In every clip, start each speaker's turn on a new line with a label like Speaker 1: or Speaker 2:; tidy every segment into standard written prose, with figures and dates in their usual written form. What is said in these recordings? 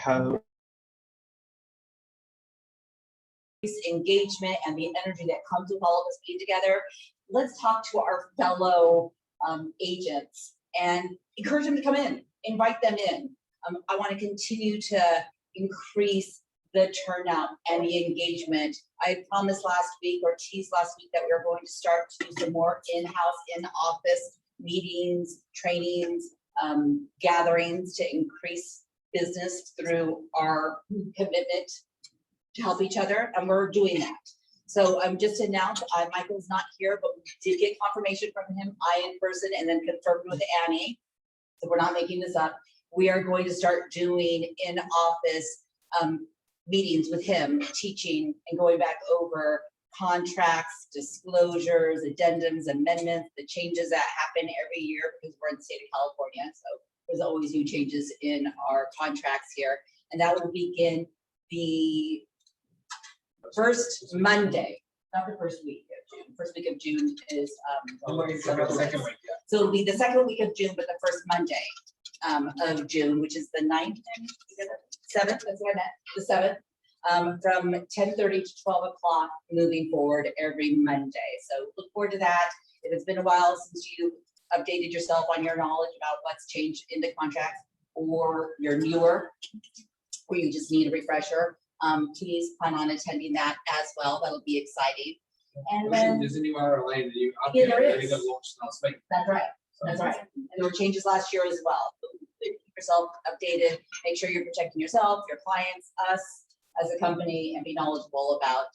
Speaker 1: how
Speaker 2: engagement and the energy that comes with all of us being together. Let's talk to our fellow agents and encourage them to come in, invite them in. I want to continue to increase the turnout and the engagement. I promised last week or teased last week that we are going to start to do some more in-house, in-office meetings, trainings, gatherings to increase business through our commitment to help each other, and we're doing that. So I'm just announced, Michael's not here, but we did get confirmation from him, in person, and then confirmed with Annie. So we're not making this up. We are going to start doing in-office meetings with him, teaching and going back over contracts, disclosures, addendums, amendments, the changes that happen every year because we're in the state of California. So there's always new changes in our contracts here. And that will begin the first Monday, not the first week of June. First week of June is
Speaker 3: second week, yeah.
Speaker 2: So it'll be the second week of June, but the first Monday of June, which is the 9th and 7th, that's what I meant, the 7th, from 10:30 to 12 o'clock moving forward every Monday. So look forward to that. It has been a while since you updated yourself on your knowledge about what's changed in the contracts, or you're newer, or you just need a refresher. Please plan on attending that as well. That'll be exciting. And then
Speaker 3: there's a new RLA that you
Speaker 2: yeah, there is.
Speaker 3: got launched last week.
Speaker 2: That's right. That's right. And there were changes last year as well. So keep yourself updated. Make sure you're protecting yourself, your clients, us as a company, and be knowledgeable about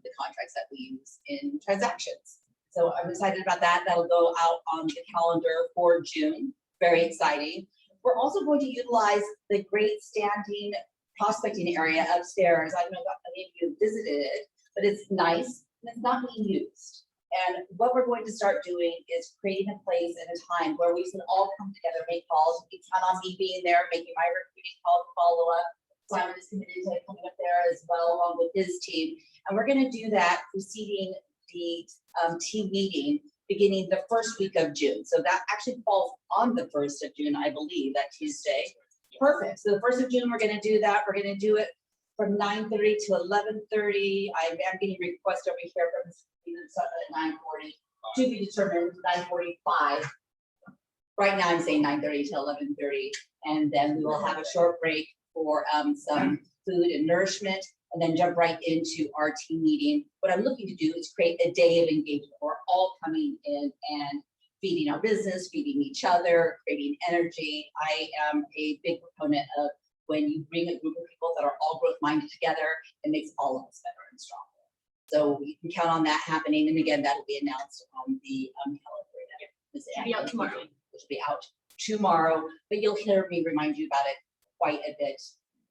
Speaker 2: the contracts that we use in transactions. So I'm excited about that. That'll go out on the calendar for June. Very exciting. We're also going to utilize the great standing prospecting area upstairs. I don't know if any of you visited it, but it's nice and it's not being used. And what we're going to start doing is creating a place and a time where we can all come together, make calls. We count on me being there, making my recruiting call to follow up. Simon is committed to coming up there as well, along with his team. And we're going to do that preceding the team meeting beginning the first week of June. So that actually falls on the 1st of June, I believe, that Tuesday. Perfect. So the 1st of June, we're going to do that. We're going to do it from 9:30 to 11:30. I am getting requests over here from at 9:40 to be determined 9:45. Right now, I'm saying 9:30 to 11:30, and then we will have a short break for some food and nourishment, and then jump right into our team meeting. What I'm looking to do is create a day of engagement. We're all coming in and feeding our business, feeding each other, creating energy. I am a big proponent of when you bring a group of people that are all growth minded together, it makes all of us better and stronger. So you can count on that happening. And again, that'll be announced on the calendar.
Speaker 4: It'll be out tomorrow.
Speaker 2: Which will be out tomorrow, but you'll hear me remind you about it quite a bit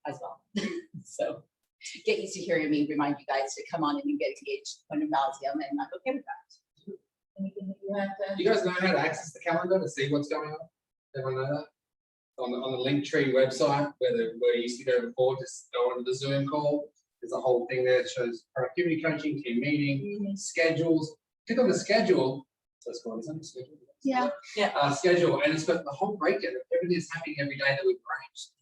Speaker 2: as well. So get used to hearing me remind you guys to come on and you get engaged when it mouths them, and I'm okay with that. Anything that you have to?
Speaker 3: You guys know how to access the calendar to see what's going on? Everyone know that? On the Linktree website, where you used to go before, just go onto the Zoom call. There's a whole thing there that shows productivity coaching, team meeting, schedules. Click on the schedule. So it's called, isn't it? Schedule?
Speaker 2: Yeah. Yeah.
Speaker 3: Schedule, and it's got the whole breakdown of everything that's happening every day that we've arranged.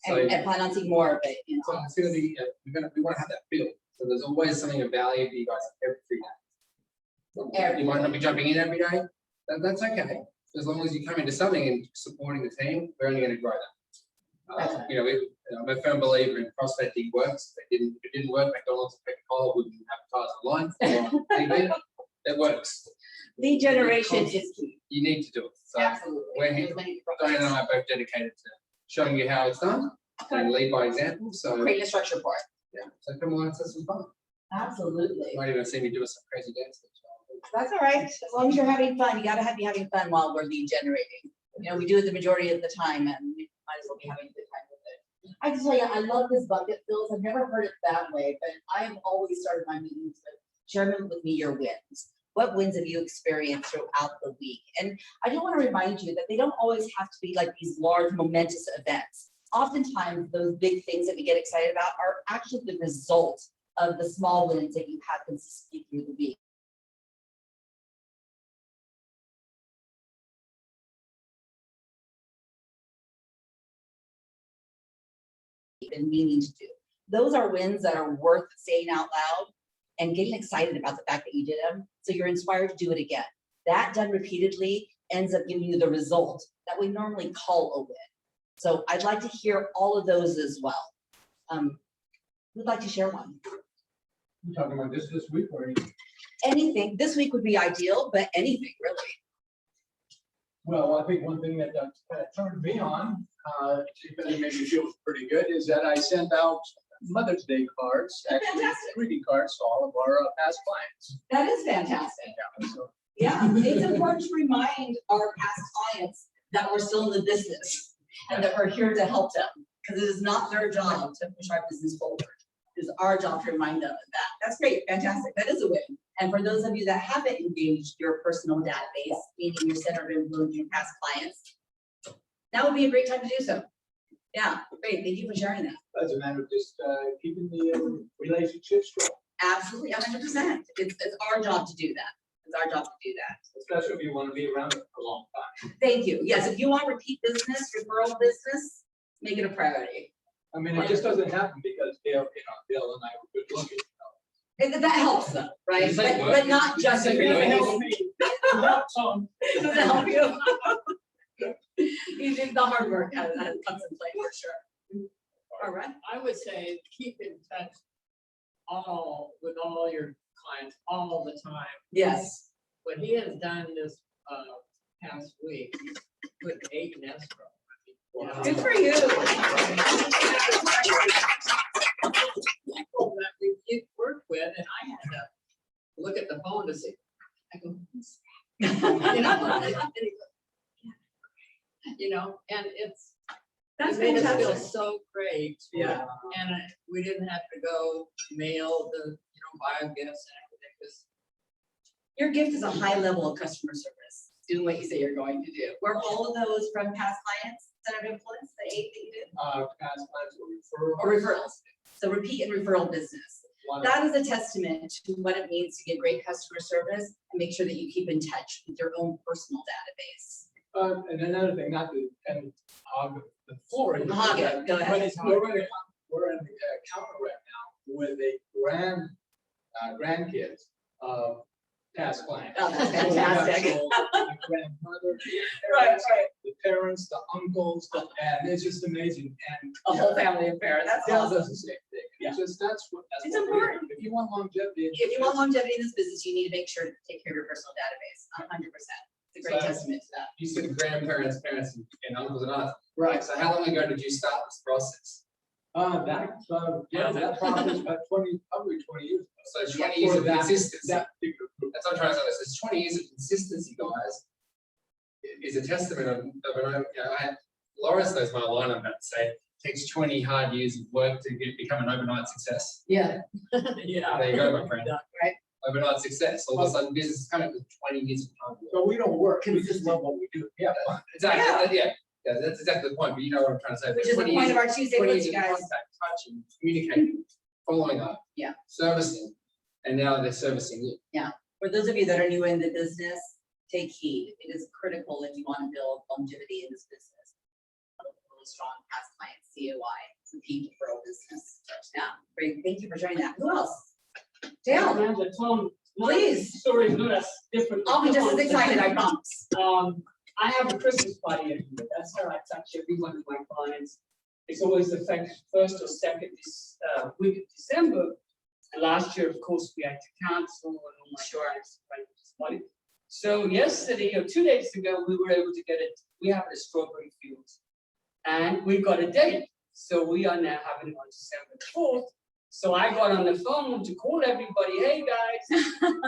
Speaker 3: So
Speaker 2: And plan on seeing more of it. You know.
Speaker 3: so it's going to be, we want to have that feel. So there's always something of value for you guys every day. You might not be jumping in every day. That's okay. As long as you come into something and supporting the team, we're only going to grow that. You know, I'm a firm believer in prospecting works. If it didn't work, McDonald's and Coca-Cola wouldn't advertise online on TV. It works.
Speaker 2: Lead generation is key.
Speaker 3: You need to do it. So
Speaker 2: Absolutely.
Speaker 3: we're here. Diane and I are both dedicated to showing you how it's done and lead by example. So
Speaker 2: Create a structure for it.
Speaker 3: yeah. So come on, let's have some fun.
Speaker 2: Absolutely.
Speaker 3: You might even see me do some crazy dance.
Speaker 2: That's all right. As long as you're having fun, you gotta be having fun while we're lead generating. You know, we do it the majority of the time, and we might as well be having a good time with it. I can tell you, I love this bucket fills. I've never heard it that way, but I have always started my meetings with sharing with me your wins. What wins have you experienced throughout the week? And I do want to remind you that they don't always have to be like these large, momentous events. Oftentimes, those big things that we get excited about are actually the result of the small wins that you have consistently through the week. been meaning to do. Those are wins that are worth saying out loud and getting excited about the fact that you did them. So you're inspired to do it again. That done repeatedly ends up giving you the result that we normally call a win. So I'd like to hear all of those as well. Who'd like to share one?
Speaker 1: You talking about this week or?
Speaker 2: Anything. This week would be ideal, but anything really.
Speaker 1: Well, I think one thing that kind of turned me on, even made me feel pretty good, is that I sent out Mother's Day cards, actually
Speaker 2: Fantastic.
Speaker 1: greeting cards to all of our past clients.
Speaker 2: That is fantastic.
Speaker 1: So,
Speaker 2: Yeah, it's important to remind our past clients that we're still in the business and that we're here to help them, because it is not their job to push our business forward. It is our job to remind them of that. That's great, fantastic. That is a win. And for those of you that haven't engaged your personal database, meaning your center of influence, your past clients, that would be a great time to do so. Yeah, great. Thank you for sharing that.
Speaker 1: as a matter of just keeping the relationship strong.
Speaker 2: Absolutely, 100%. It's our job to do that. It's our job to do that.
Speaker 1: Especially if you want to be around for a long time.
Speaker 2: Thank you. Yes, if you want repeat business, referral business, make it a priority.
Speaker 1: I mean, it just doesn't happen because Dale and I were good looking.
Speaker 2: And that helps them, right?
Speaker 3: It's like
Speaker 2: But not just.
Speaker 3: It's like
Speaker 2: it
Speaker 3: really
Speaker 2: helps me. Doesn't help you. You did the hard work comes in play for sure. All right.
Speaker 4: I would say keep in touch with all your clients all the time.
Speaker 2: Yes.
Speaker 4: What he has done this past week, he's put 8 in escrow.
Speaker 2: Wow. Good for you.
Speaker 4: People that we worked with, and I had to look at the phone to see. I go, who's that? You know, and it's.
Speaker 2: That's
Speaker 4: it made us feel
Speaker 2: fantastic.
Speaker 4: so great.
Speaker 2: Yeah.
Speaker 4: And we didn't have to go mail the, buy gifts and everything. Because
Speaker 2: Your gift is a high level of customer service, doing what you say you're going to do. Were all of those from past clients, center of influence, the 8 that you did?
Speaker 1: Past clients or
Speaker 2: Or
Speaker 1: referrals.
Speaker 2: referrals? So repeat and referral business. That is a testament to what it means to get great customer service and make sure that you keep in touch with your own personal database.
Speaker 1: And another thing, not to kind of hog the floor.
Speaker 2: Hog it, go ahead.
Speaker 1: But it's, we're in the counter right now with a grandkids of past clients.
Speaker 2: Oh, that's
Speaker 1: So we got
Speaker 2: fantastic.
Speaker 1: the grandmother,
Speaker 2: Right.
Speaker 1: the parents, the uncles, and it's just amazing. And
Speaker 2: A whole family affair. That's
Speaker 1: Dale
Speaker 2: awesome.
Speaker 1: does the same thing. It's just that's what
Speaker 2: It's
Speaker 1: what we do.
Speaker 2: important.
Speaker 1: If you want longevity,
Speaker 2: If you want longevity in this business, you need to make sure to take care of your personal database, 100%. It's a great
Speaker 3: So-
Speaker 2: testament to that.
Speaker 3: You said grandparents, parents, and uncles and aunts.
Speaker 1: right?
Speaker 3: So how long ago did you start this process?
Speaker 1: That process about probably 20 years ago.
Speaker 3: So 20 years of consistency.
Speaker 1: That particular group.
Speaker 3: That's what I'm trying to say. This 20 years of consistency, guys, is a testament of Loris knows my line. I'm about to say it takes 20 hard years of work to become an overnight success.
Speaker 2: Yeah.
Speaker 4: yeah.
Speaker 3: There you go, my friend.
Speaker 2: Right.
Speaker 3: Overnight success. All of a sudden, business is coming with 20 years of hard work.
Speaker 1: So we don't work, we just love what we do. Yeah.
Speaker 3: Exactly. Yeah, that's exactly the point. But you know what I'm trying to say.
Speaker 2: Which is the
Speaker 3: 20
Speaker 2: point
Speaker 3: years-
Speaker 2: of our Tuesday
Speaker 3: 20
Speaker 2: with
Speaker 3: years
Speaker 2: you
Speaker 3: of
Speaker 2: guys.
Speaker 3: contact, touching, communicating, following up.
Speaker 2: Yeah.
Speaker 3: Servicing, and now they're servicing you.
Speaker 2: For those of you that are new in the business, take heed. It is critical if you want to build longevity in this business. A really strong past client COI, repeat referral business. Yeah, great. Thank you for sharing that. Who else? Dale,
Speaker 5: Amanda, Tom, my
Speaker 2: please.
Speaker 5: story is not as different.
Speaker 2: I'll be just as excited, I promise.
Speaker 5: I have a Christmas party every year. That's how I touch every one of my clients. It's always the first or second week of December. And last year, of course, we had to cancel and all my clients went to this party. So yesterday or 2 days ago, we were able to get it. We have a strawberry field, and we've got a date. So we are now having it on December 4th. So I got on the phone to call everybody. Hey guys, I'm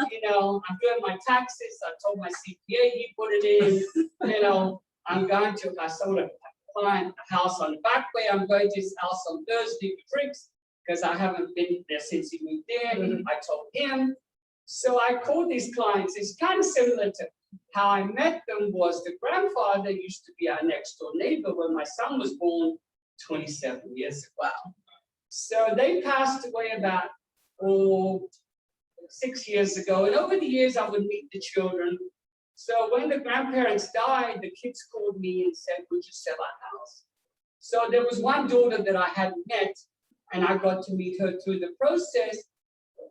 Speaker 5: doing my taxes. I told my CPA he put it in. I sold a client a house on the back way. I'm going to his house on Thursday for drinks because I haven't been there since he moved in. I told him. So I called these clients. It's kind of similar to how I met them. Was the grandfather used to be our next door neighbor when my son was born 27 years ago.
Speaker 2: Wow.
Speaker 4: So they passed away about 6 years ago. And over the years, I would meet the children. So when the grandparents died, the kids called me and said, would you sell our house?
Speaker 5: So there was one daughter that I hadn't met, and I got to meet her through the process.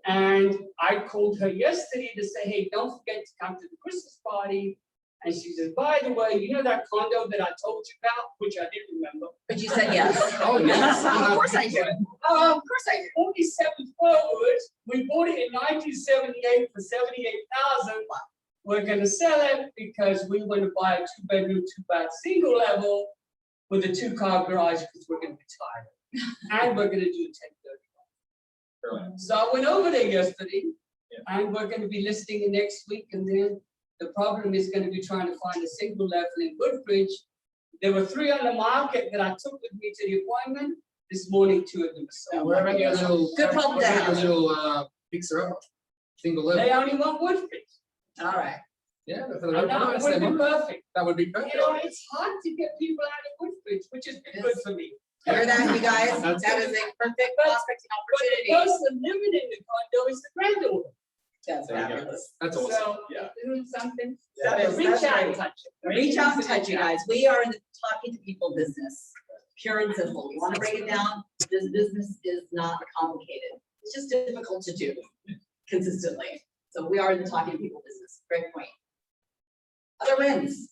Speaker 5: And I called her yesterday to say, hey, don't forget to come to the Christmas party. And she said, by the way, you know that condo that I told you about, which I didn't remember.
Speaker 2: But you said yes.
Speaker 3: Oh, yes.
Speaker 2: Of course I do. Of course I do.
Speaker 5: 47 forward, we bought it in 1978 for 78,000. We're gonna sell it because we want to buy a 2-bedroom, 2-bath, single level with a 2-car garage because we're gonna retire. And we're gonna do 1030.
Speaker 3: Brilliant.
Speaker 5: So I went over there yesterday, and we're gonna be listing it next week, and then the problem is gonna be trying to find a single level in Woodbridge. There were 3 on the market that I took with me to the appointment. This morning, 2 of them
Speaker 1: Yeah,
Speaker 5: sold.
Speaker 1: where about your
Speaker 3: Little,
Speaker 2: Good problem to have.
Speaker 3: little, fixer up, single level.
Speaker 5: They only want Woodbridge.
Speaker 2: All right.
Speaker 3: Yeah, for the
Speaker 5: And
Speaker 3: right
Speaker 5: that
Speaker 3: price,
Speaker 5: would
Speaker 3: then
Speaker 5: be perfect.
Speaker 3: that would be perfect.
Speaker 5: You know, it's hard to get people out of Woodbridge, which is good for me.
Speaker 2: Hear that, you guys?
Speaker 3: That's
Speaker 2: That is a perfect
Speaker 5: But-
Speaker 2: prospecting
Speaker 5: But the
Speaker 2: opportunity.
Speaker 5: person living in the condo is the granddaughter.
Speaker 2: That's
Speaker 3: There you go.
Speaker 2: fabulous.
Speaker 3: That's awesome.
Speaker 5: So,
Speaker 1: Yeah.
Speaker 5: doing something.
Speaker 1: Yeah.
Speaker 5: Reach out and touch it.
Speaker 2: Reach out and touch you guys. We are in the talking to people business, pure and simple. You want to break it down? This business is not complicated. It's just difficult to do consistently. So we are in the talking to people business. Great point. Other wins.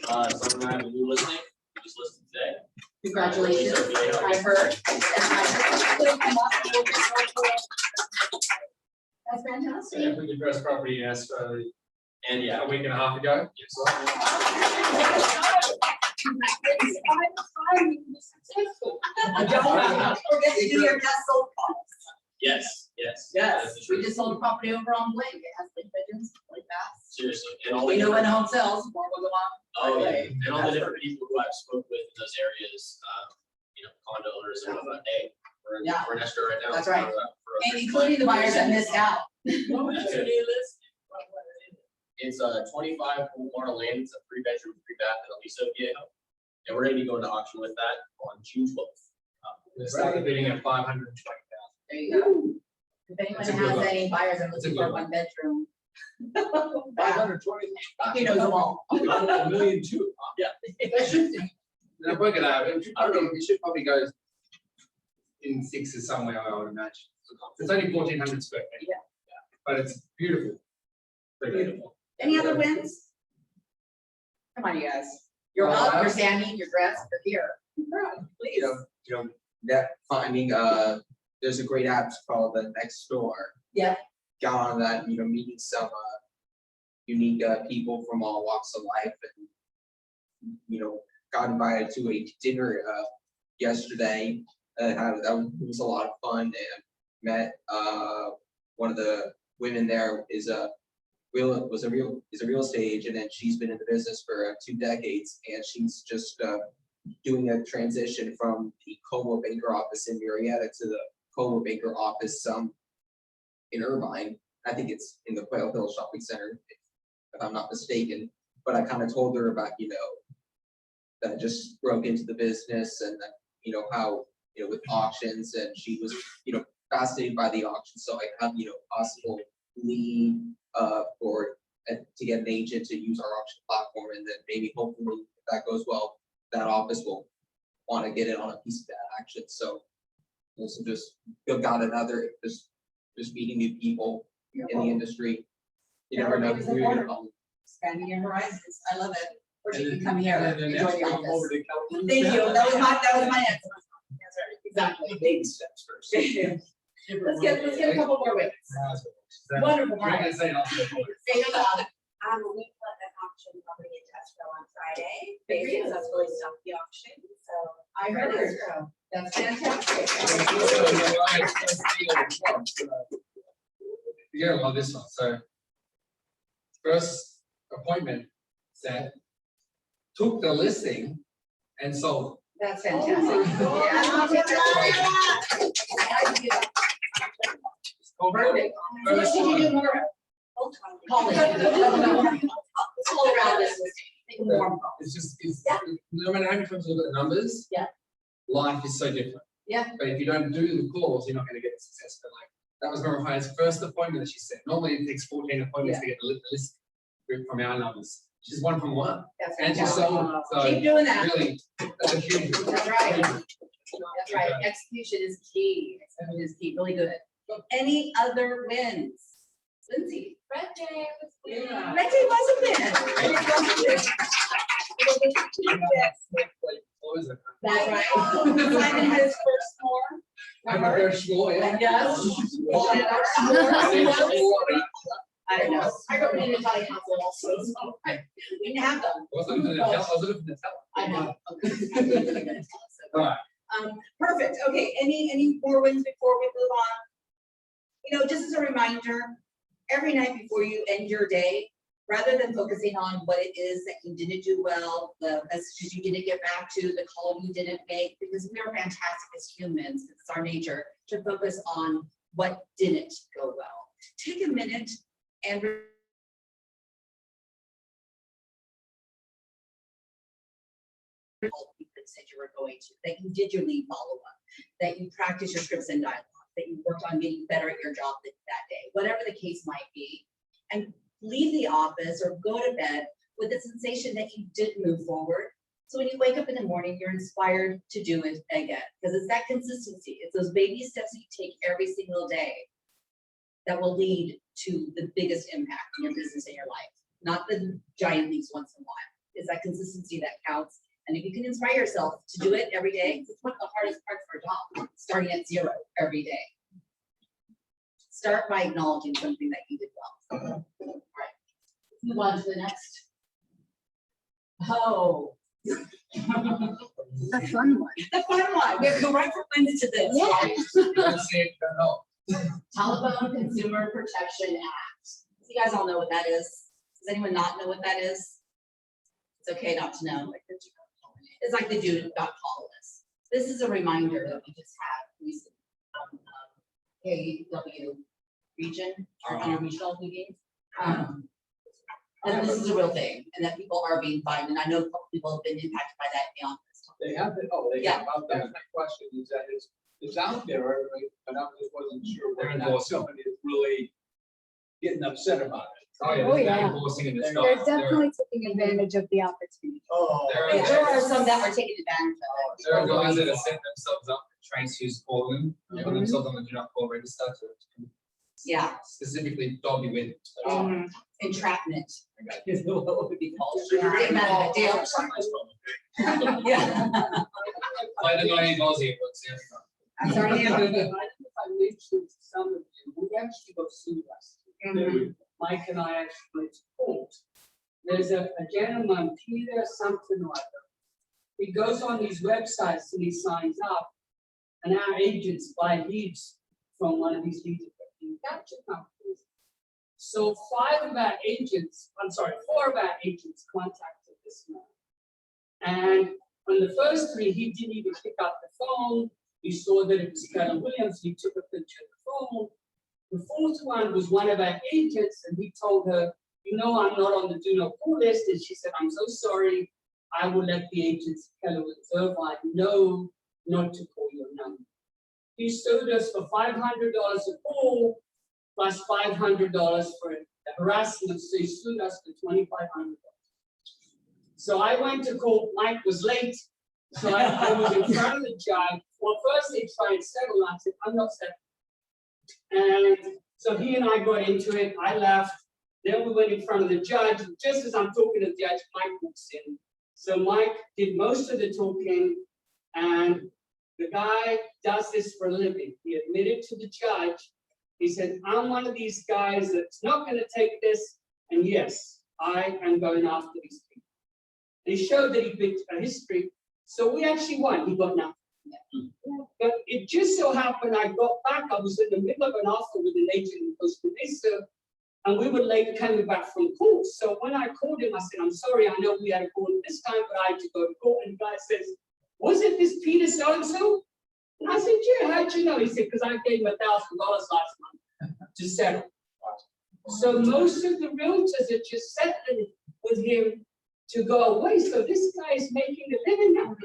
Speaker 6: Something I have a new listing, we just listed today.
Speaker 2: Congratulations.
Speaker 6: Yeah.
Speaker 2: I've heard. That's fantastic.
Speaker 7: Yeah, we did first property in Australia
Speaker 6: And yeah,
Speaker 7: a week and a half ago.
Speaker 2: Don't forget to do your just sold calls.
Speaker 6: yes, yes.
Speaker 2: Yes,
Speaker 6: That's the
Speaker 2: we
Speaker 6: truth.
Speaker 2: just sold a property over on Blake. It has Blake bedrooms, Blake baths.
Speaker 6: Seriously, and all the
Speaker 2: We know when
Speaker 6: different,
Speaker 2: home sells, more will go on.
Speaker 6: oh, yeah,
Speaker 2: Right.
Speaker 6: and all the different people who I've spoke with in those areas, condo owners and whatnot, hey,
Speaker 2: Yeah.
Speaker 6: we're in escrow right now.
Speaker 2: That's right.
Speaker 6: for a
Speaker 2: And
Speaker 6: fixed
Speaker 2: including the buyers that missed out.
Speaker 5: What was your new list?
Speaker 6: It's a 25 Walmart land, it's a 3-bedroom, 3-bath in Aliso Viejo. And we're gonna be going to auction with that on June 12th.
Speaker 7: We started bidding at 520,000.
Speaker 2: There you go. If anyone
Speaker 7: That's a good
Speaker 2: has
Speaker 7: one.
Speaker 2: any buyers that are
Speaker 7: That's a
Speaker 2: looking for
Speaker 7: good one.
Speaker 2: 1 bedroom.
Speaker 1: 520.
Speaker 2: He knows them all.
Speaker 1: $1 million too.
Speaker 3: Now, break it out. I don't know, it should probably go in 6s somewhere, I would imagine. It's only 1,400 square feet.
Speaker 2: Yeah.
Speaker 3: But it's beautiful.
Speaker 2: Beautiful. Any other wins? Come on, you guys. You're
Speaker 8: Well,
Speaker 2: up, you're standing, you're dressed, you're here. Please.
Speaker 8: You know, that finding, there's a great app called the Next Door.
Speaker 2: Yeah.
Speaker 8: Got on that, meeting some, unique, people from all walks of life and, got invited to a dinner, yesterday. It was a lot of fun and met, one of the women there is a real estate agent, and she's been in the business for 2 decades, and she's just doing a transition from the Coldwell Banker office in Marietta to the Coldwell Banker office in Irvine. I think it's in the Quail Hill Shopping Center, if I'm not mistaken. But I kind of told her about, that I just broke into the business and that, how, with auctions, and she was, fascinated by the auction. So I have, possible lead to get an agent to use our auction platform, and then maybe hopefully if that goes well, that office will want to get in on a piece of that action. So also just got another just meeting new people in the industry. You never know who you're gonna call.
Speaker 2: Expanding your horizons. I love it. Or
Speaker 1: And
Speaker 2: you
Speaker 1: then-
Speaker 2: can come here
Speaker 1: and
Speaker 2: and
Speaker 1: then
Speaker 2: join
Speaker 1: next
Speaker 2: the
Speaker 1: come over
Speaker 2: office.
Speaker 1: to California.
Speaker 2: Thank you. That was my answer. That's right. Exactly.
Speaker 1: Baby steps first.
Speaker 2: Let's get a couple more wins. Wonderful.
Speaker 3: We're gonna say it also.
Speaker 2: Say it loud.
Speaker 9: We put an auction property into escrow on Friday. They successfully stopped the auction, so.
Speaker 2: I heard. That's fantastic.
Speaker 3: You're gonna love this one, so. First appointment set, took the listing and sold.
Speaker 2: That's fantastic. Perfect. So what should you do more of? Call it. It's all around this listing. Make it more.
Speaker 3: It's just, no matter how many times you look at the numbers.
Speaker 2: Yeah.
Speaker 3: Life is so different.
Speaker 2: Yeah.
Speaker 3: But if you don't do the calls, you're not gonna get the success, but like, that was Mara Hyatt's first appointment that she said, normally it takes 14 appointments to get the list from our numbers. She's one from one.
Speaker 2: That's
Speaker 3: And she's
Speaker 2: fantastic.
Speaker 3: so,
Speaker 2: Keep doing that.
Speaker 3: really, that's a huge.
Speaker 2: That's right. That's right. Execution is key. Execution is key. Really good. Any other wins? Lindsay?
Speaker 9: Red Day was good.
Speaker 5: Yeah.
Speaker 2: Red Day was a win. Red Day was a win.
Speaker 3: What was it?
Speaker 2: That's right. Simon had his first score.
Speaker 3: I'm a very small, yeah.
Speaker 2: Yes. Well, and our score. I don't know. I grew up in an Italian household also, so we didn't have them.
Speaker 3: I was looking for the, I was looking for the tell.
Speaker 2: I know.
Speaker 3: All right.
Speaker 2: Perfect. Okay, any more wins before we move on? You know, just as a reminder, every night before you end your day, rather than focusing on what it is that you didn't do well, the messages you didn't get back to, the call you didn't make, because we are fantastic as humans, it's our nature to focus on what didn't go well. Take a minute and you said you were going to, that you did your lead follow-up, that you practiced your scripts and dialogue, that you worked on getting better at your job that day, whatever the case might be, and leave the office or go to bed with the sensation that you did move forward. So when you wake up in the morning, you're inspired to do it again, because it's that consistency. It's those baby steps that you take every single day that will lead to the biggest impact in your business and your life, not the giant leaps once in a while. It's that consistency that counts. And if you can inspire yourself to do it every day, it's one of the hardest parts for a job, starting at 0 every day. Start by acknowledging something that you did well. All right, let's move on to the next. Oh.
Speaker 10: The fun one.
Speaker 2: The fun one. We have to go right from wins to this.
Speaker 3: Let's see, no.
Speaker 2: Telephone Consumer Protection Act. So you guys all know what that is. Does anyone not know what that is? It's okay not to know. It's like the do not call list. This is a reminder that we just had recently. KW region, or on our regional meetings. And this is a real thing, and that people are being fined, and I know people have been impacted by that in the office.
Speaker 1: They have been, they
Speaker 2: Yeah.
Speaker 1: have, that's my question, is that it's out there, but I just wasn't sure
Speaker 7: They're
Speaker 1: whether or not
Speaker 7: endorsing.
Speaker 1: somebody is really getting upset about it.
Speaker 7: Oh, yeah,
Speaker 10: Oh,
Speaker 7: they're
Speaker 10: yeah.
Speaker 7: enforcing it, it's not,
Speaker 10: They're
Speaker 7: they're,
Speaker 10: definitely taking advantage of the opportunity.
Speaker 1: Oh.
Speaker 7: They're-
Speaker 2: There are some that are taking advantage of it.
Speaker 7: there are guys that have set themselves up, trying to use calling, put themselves on the do not call register to
Speaker 2: Yeah.
Speaker 7: specifically dog you in.
Speaker 2: Entrapment.
Speaker 7: Okay.
Speaker 2: Is what would be called.
Speaker 6: Yeah.
Speaker 2: Get them out of the jail. Yeah.
Speaker 7: Like the money Aussie, but yeah.
Speaker 2: I'm sorry,
Speaker 5: I
Speaker 2: Ian.
Speaker 5: don't know if I mentioned to some of you, we actually got sued last year.
Speaker 2: Mhm.
Speaker 5: Mike and I actually went to court. There's a gentleman, Peter something or other. He goes on these websites and he signs up, and our agents buy leads from one of these lead capture companies. So 4 of our agents contacted this man. And on the first 3, he didn't even pick up the phone. He saw that it was Keller Williams. He took a picture of the phone. The 4th one was one of our agents, and he told her, you know, I'm not on the do not call list. And she said, I'm so sorry. I will let the agents at Keller Williams Irvine know not to call your number. He sued us for $500 a call, plus $500 for the harassment. So he sued us for $2,500. So I went to court. Mike was late. So I was in front of the judge. Well, first they tried to settle. I said, I'm not settling. And so he and I got into it. I left. Then we went in front of the judge. Just as I'm talking to the judge, Mike walks in. So Mike did most of the talking, and the guy does this for a living. He admitted to the judge. He said, I'm one of these guys that's not going to take this. And yes, I am going after these people. And he showed that he picked a history. So we actually won. He got nothing. But it just so happened I got back. I was in the middle of an offer with an agent in Costa Mesa, and we were late coming back from court. So when I called him, I said, I'm sorry, I know we had a call this time, but I had to go to court. And the guy says, was it this Peter so-and-so? And I said, yeah, how'd you know? He said, because I gave him $1,000 last month to settle. So most of the realtors are just settling with him to go away. So this guy is making a living now.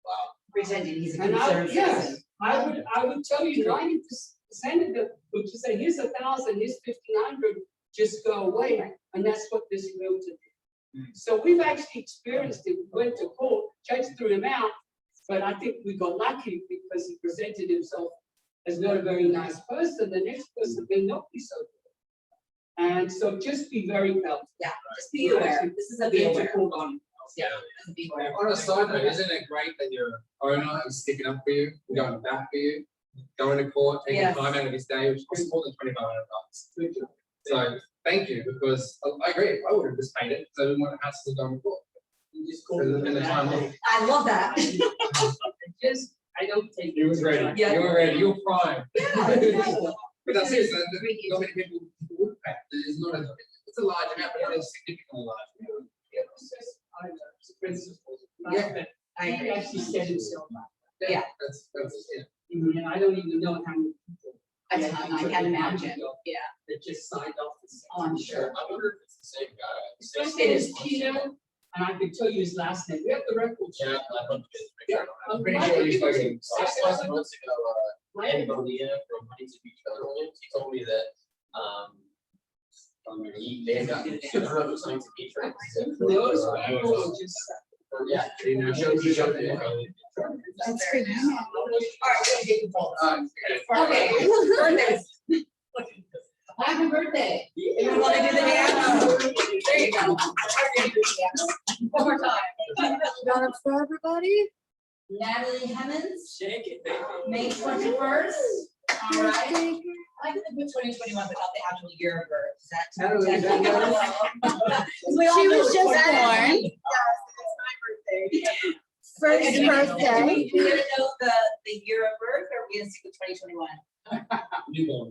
Speaker 2: Wow. Pretending he's a
Speaker 5: And
Speaker 2: concerned
Speaker 5: yes,
Speaker 2: citizen.
Speaker 5: I would tell you 90% of them would just say, here's 1,000, here's 1,500. just go away, and that's what this realtor did. So we've actually experienced it, we went to court, judge threw him out, but I think we got lucky because he presented himself as not a very nice person, the next person may not be so good. And so just be very careful.
Speaker 2: Yeah, just be aware. This is a be aware.
Speaker 6: Yeah.
Speaker 2: Just be aware.
Speaker 7: On a side note, isn't it great that your owner is sticking up for you, going back for you, going to court, taking
Speaker 2: Yes.
Speaker 7: time out of his day, which costs more than $2,500. So thank you, because I agree, I would have just paid it, so I didn't want to hassle going to court.
Speaker 5: You just call
Speaker 7: In the time.
Speaker 2: I love that.
Speaker 5: Just, I don't take.
Speaker 7: You was ready,
Speaker 2: Yeah.
Speaker 7: you were ready, you were prime.
Speaker 2: Yeah.
Speaker 7: But that's it, so not many people would pay, it's not a, it's a large amount, but it is significantly large.
Speaker 5: Yeah, it's just, I don't know, it's a principle.
Speaker 7: Yeah.
Speaker 2: I
Speaker 5: He
Speaker 2: agree.
Speaker 5: actually set himself up.
Speaker 2: Yeah.
Speaker 7: That's, yeah.
Speaker 5: And I don't even know how many people.
Speaker 2: I can't imagine. Yeah.
Speaker 5: That just signed off.
Speaker 2: Oh, I'm sure.
Speaker 6: I wonder if it's the same guy.
Speaker 5: His first name is Peter, and I can tell you his last name. We have the record.
Speaker 6: Yeah, I hope it's.
Speaker 7: I'm pretty sure you spoke to him.
Speaker 6: 6 months ago, Andy Bonilla from Huntington Beach, California, he told me that, they had gotten, I don't know if it was Huntington Beach, right?
Speaker 5: Those people are just.
Speaker 6: Yeah.
Speaker 7: He showed you.
Speaker 10: That's for you.
Speaker 2: Okay, birthdays. Happy birthday. You want to do the dance? There you go. One more time.
Speaker 10: Dance for everybody.
Speaker 2: Natalie Hemmons,
Speaker 5: Shake it, baby.
Speaker 2: May 21st. All right. I can put 2021 without the actual year of birth. Is that?
Speaker 5: Natalie,
Speaker 2: is that good? We all
Speaker 10: She
Speaker 2: know
Speaker 10: was
Speaker 2: it's
Speaker 10: just
Speaker 2: 21.
Speaker 10: born. First
Speaker 2: Do
Speaker 10: birthday.
Speaker 2: we gonna know the year of birth, or are we gonna stick with 2021?
Speaker 7: Newborn.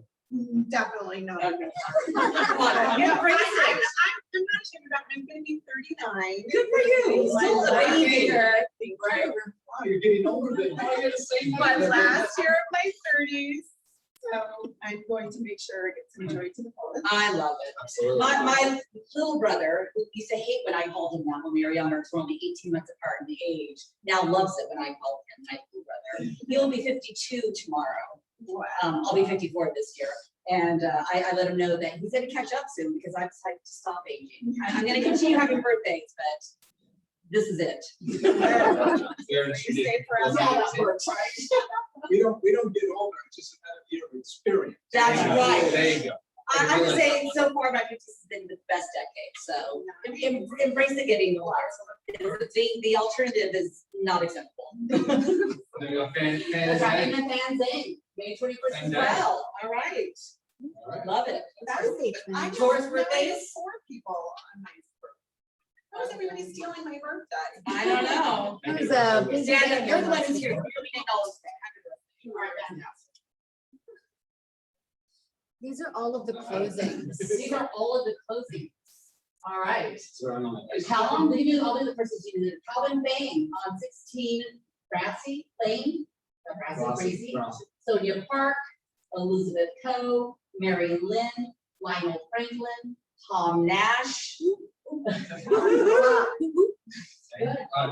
Speaker 9: Definitely not.
Speaker 2: Okay. Come on, you embrace it.
Speaker 9: I'm not sure about, I'm gonna be 39.
Speaker 2: Good for you. Still a baby.
Speaker 9: Right.
Speaker 1: Wow, you're getting older than.
Speaker 9: But last year of my 30s, so I'm going to make sure it gets enjoyed to the fullest.
Speaker 2: I love it.
Speaker 6: Absolutely.
Speaker 2: My little brother, who used to hate when I called him that when we were younger, because we're only 18 months apart in the age, now loves it when I call him my little brother. He'll be 52 tomorrow. I'll be 54 this year. And I let him know that he's gonna catch up soon because I've decided to stop aging. I'm gonna continue having birthdays, but this is it.
Speaker 9: Stay forever.
Speaker 2: Yeah, that works, right?
Speaker 1: We don't get older, it's just a matter of year of experience.
Speaker 2: That's right.
Speaker 7: There you go.
Speaker 2: I'm just saying, so far, my 50s has been the best decade, so embrace the getting older. The alternative is not acceptable.
Speaker 7: There you go.
Speaker 2: That's right, and the fans in, May 21st as
Speaker 7: And,
Speaker 2: well, all right, love it.
Speaker 9: I
Speaker 2: George's
Speaker 9: just realized
Speaker 2: birthdays?
Speaker 9: 4 people on my birthday. How is everybody stealing my birthday?
Speaker 2: I don't know.
Speaker 10: It was a busy
Speaker 2: Dan,
Speaker 10: day.
Speaker 2: you're the one who's here, you're being all happy birthday. You are fantastic.
Speaker 10: These are all of the closings.
Speaker 2: These are all of the closings. All right.
Speaker 7: So I'm on it.
Speaker 2: Calvin, I'll do the first one. Calvin Bain on 16 Grassy Lane. Grassy. Sonia Park, Elizabeth Coe, Mary Lynn, Lionel Franklin, Tom Nash.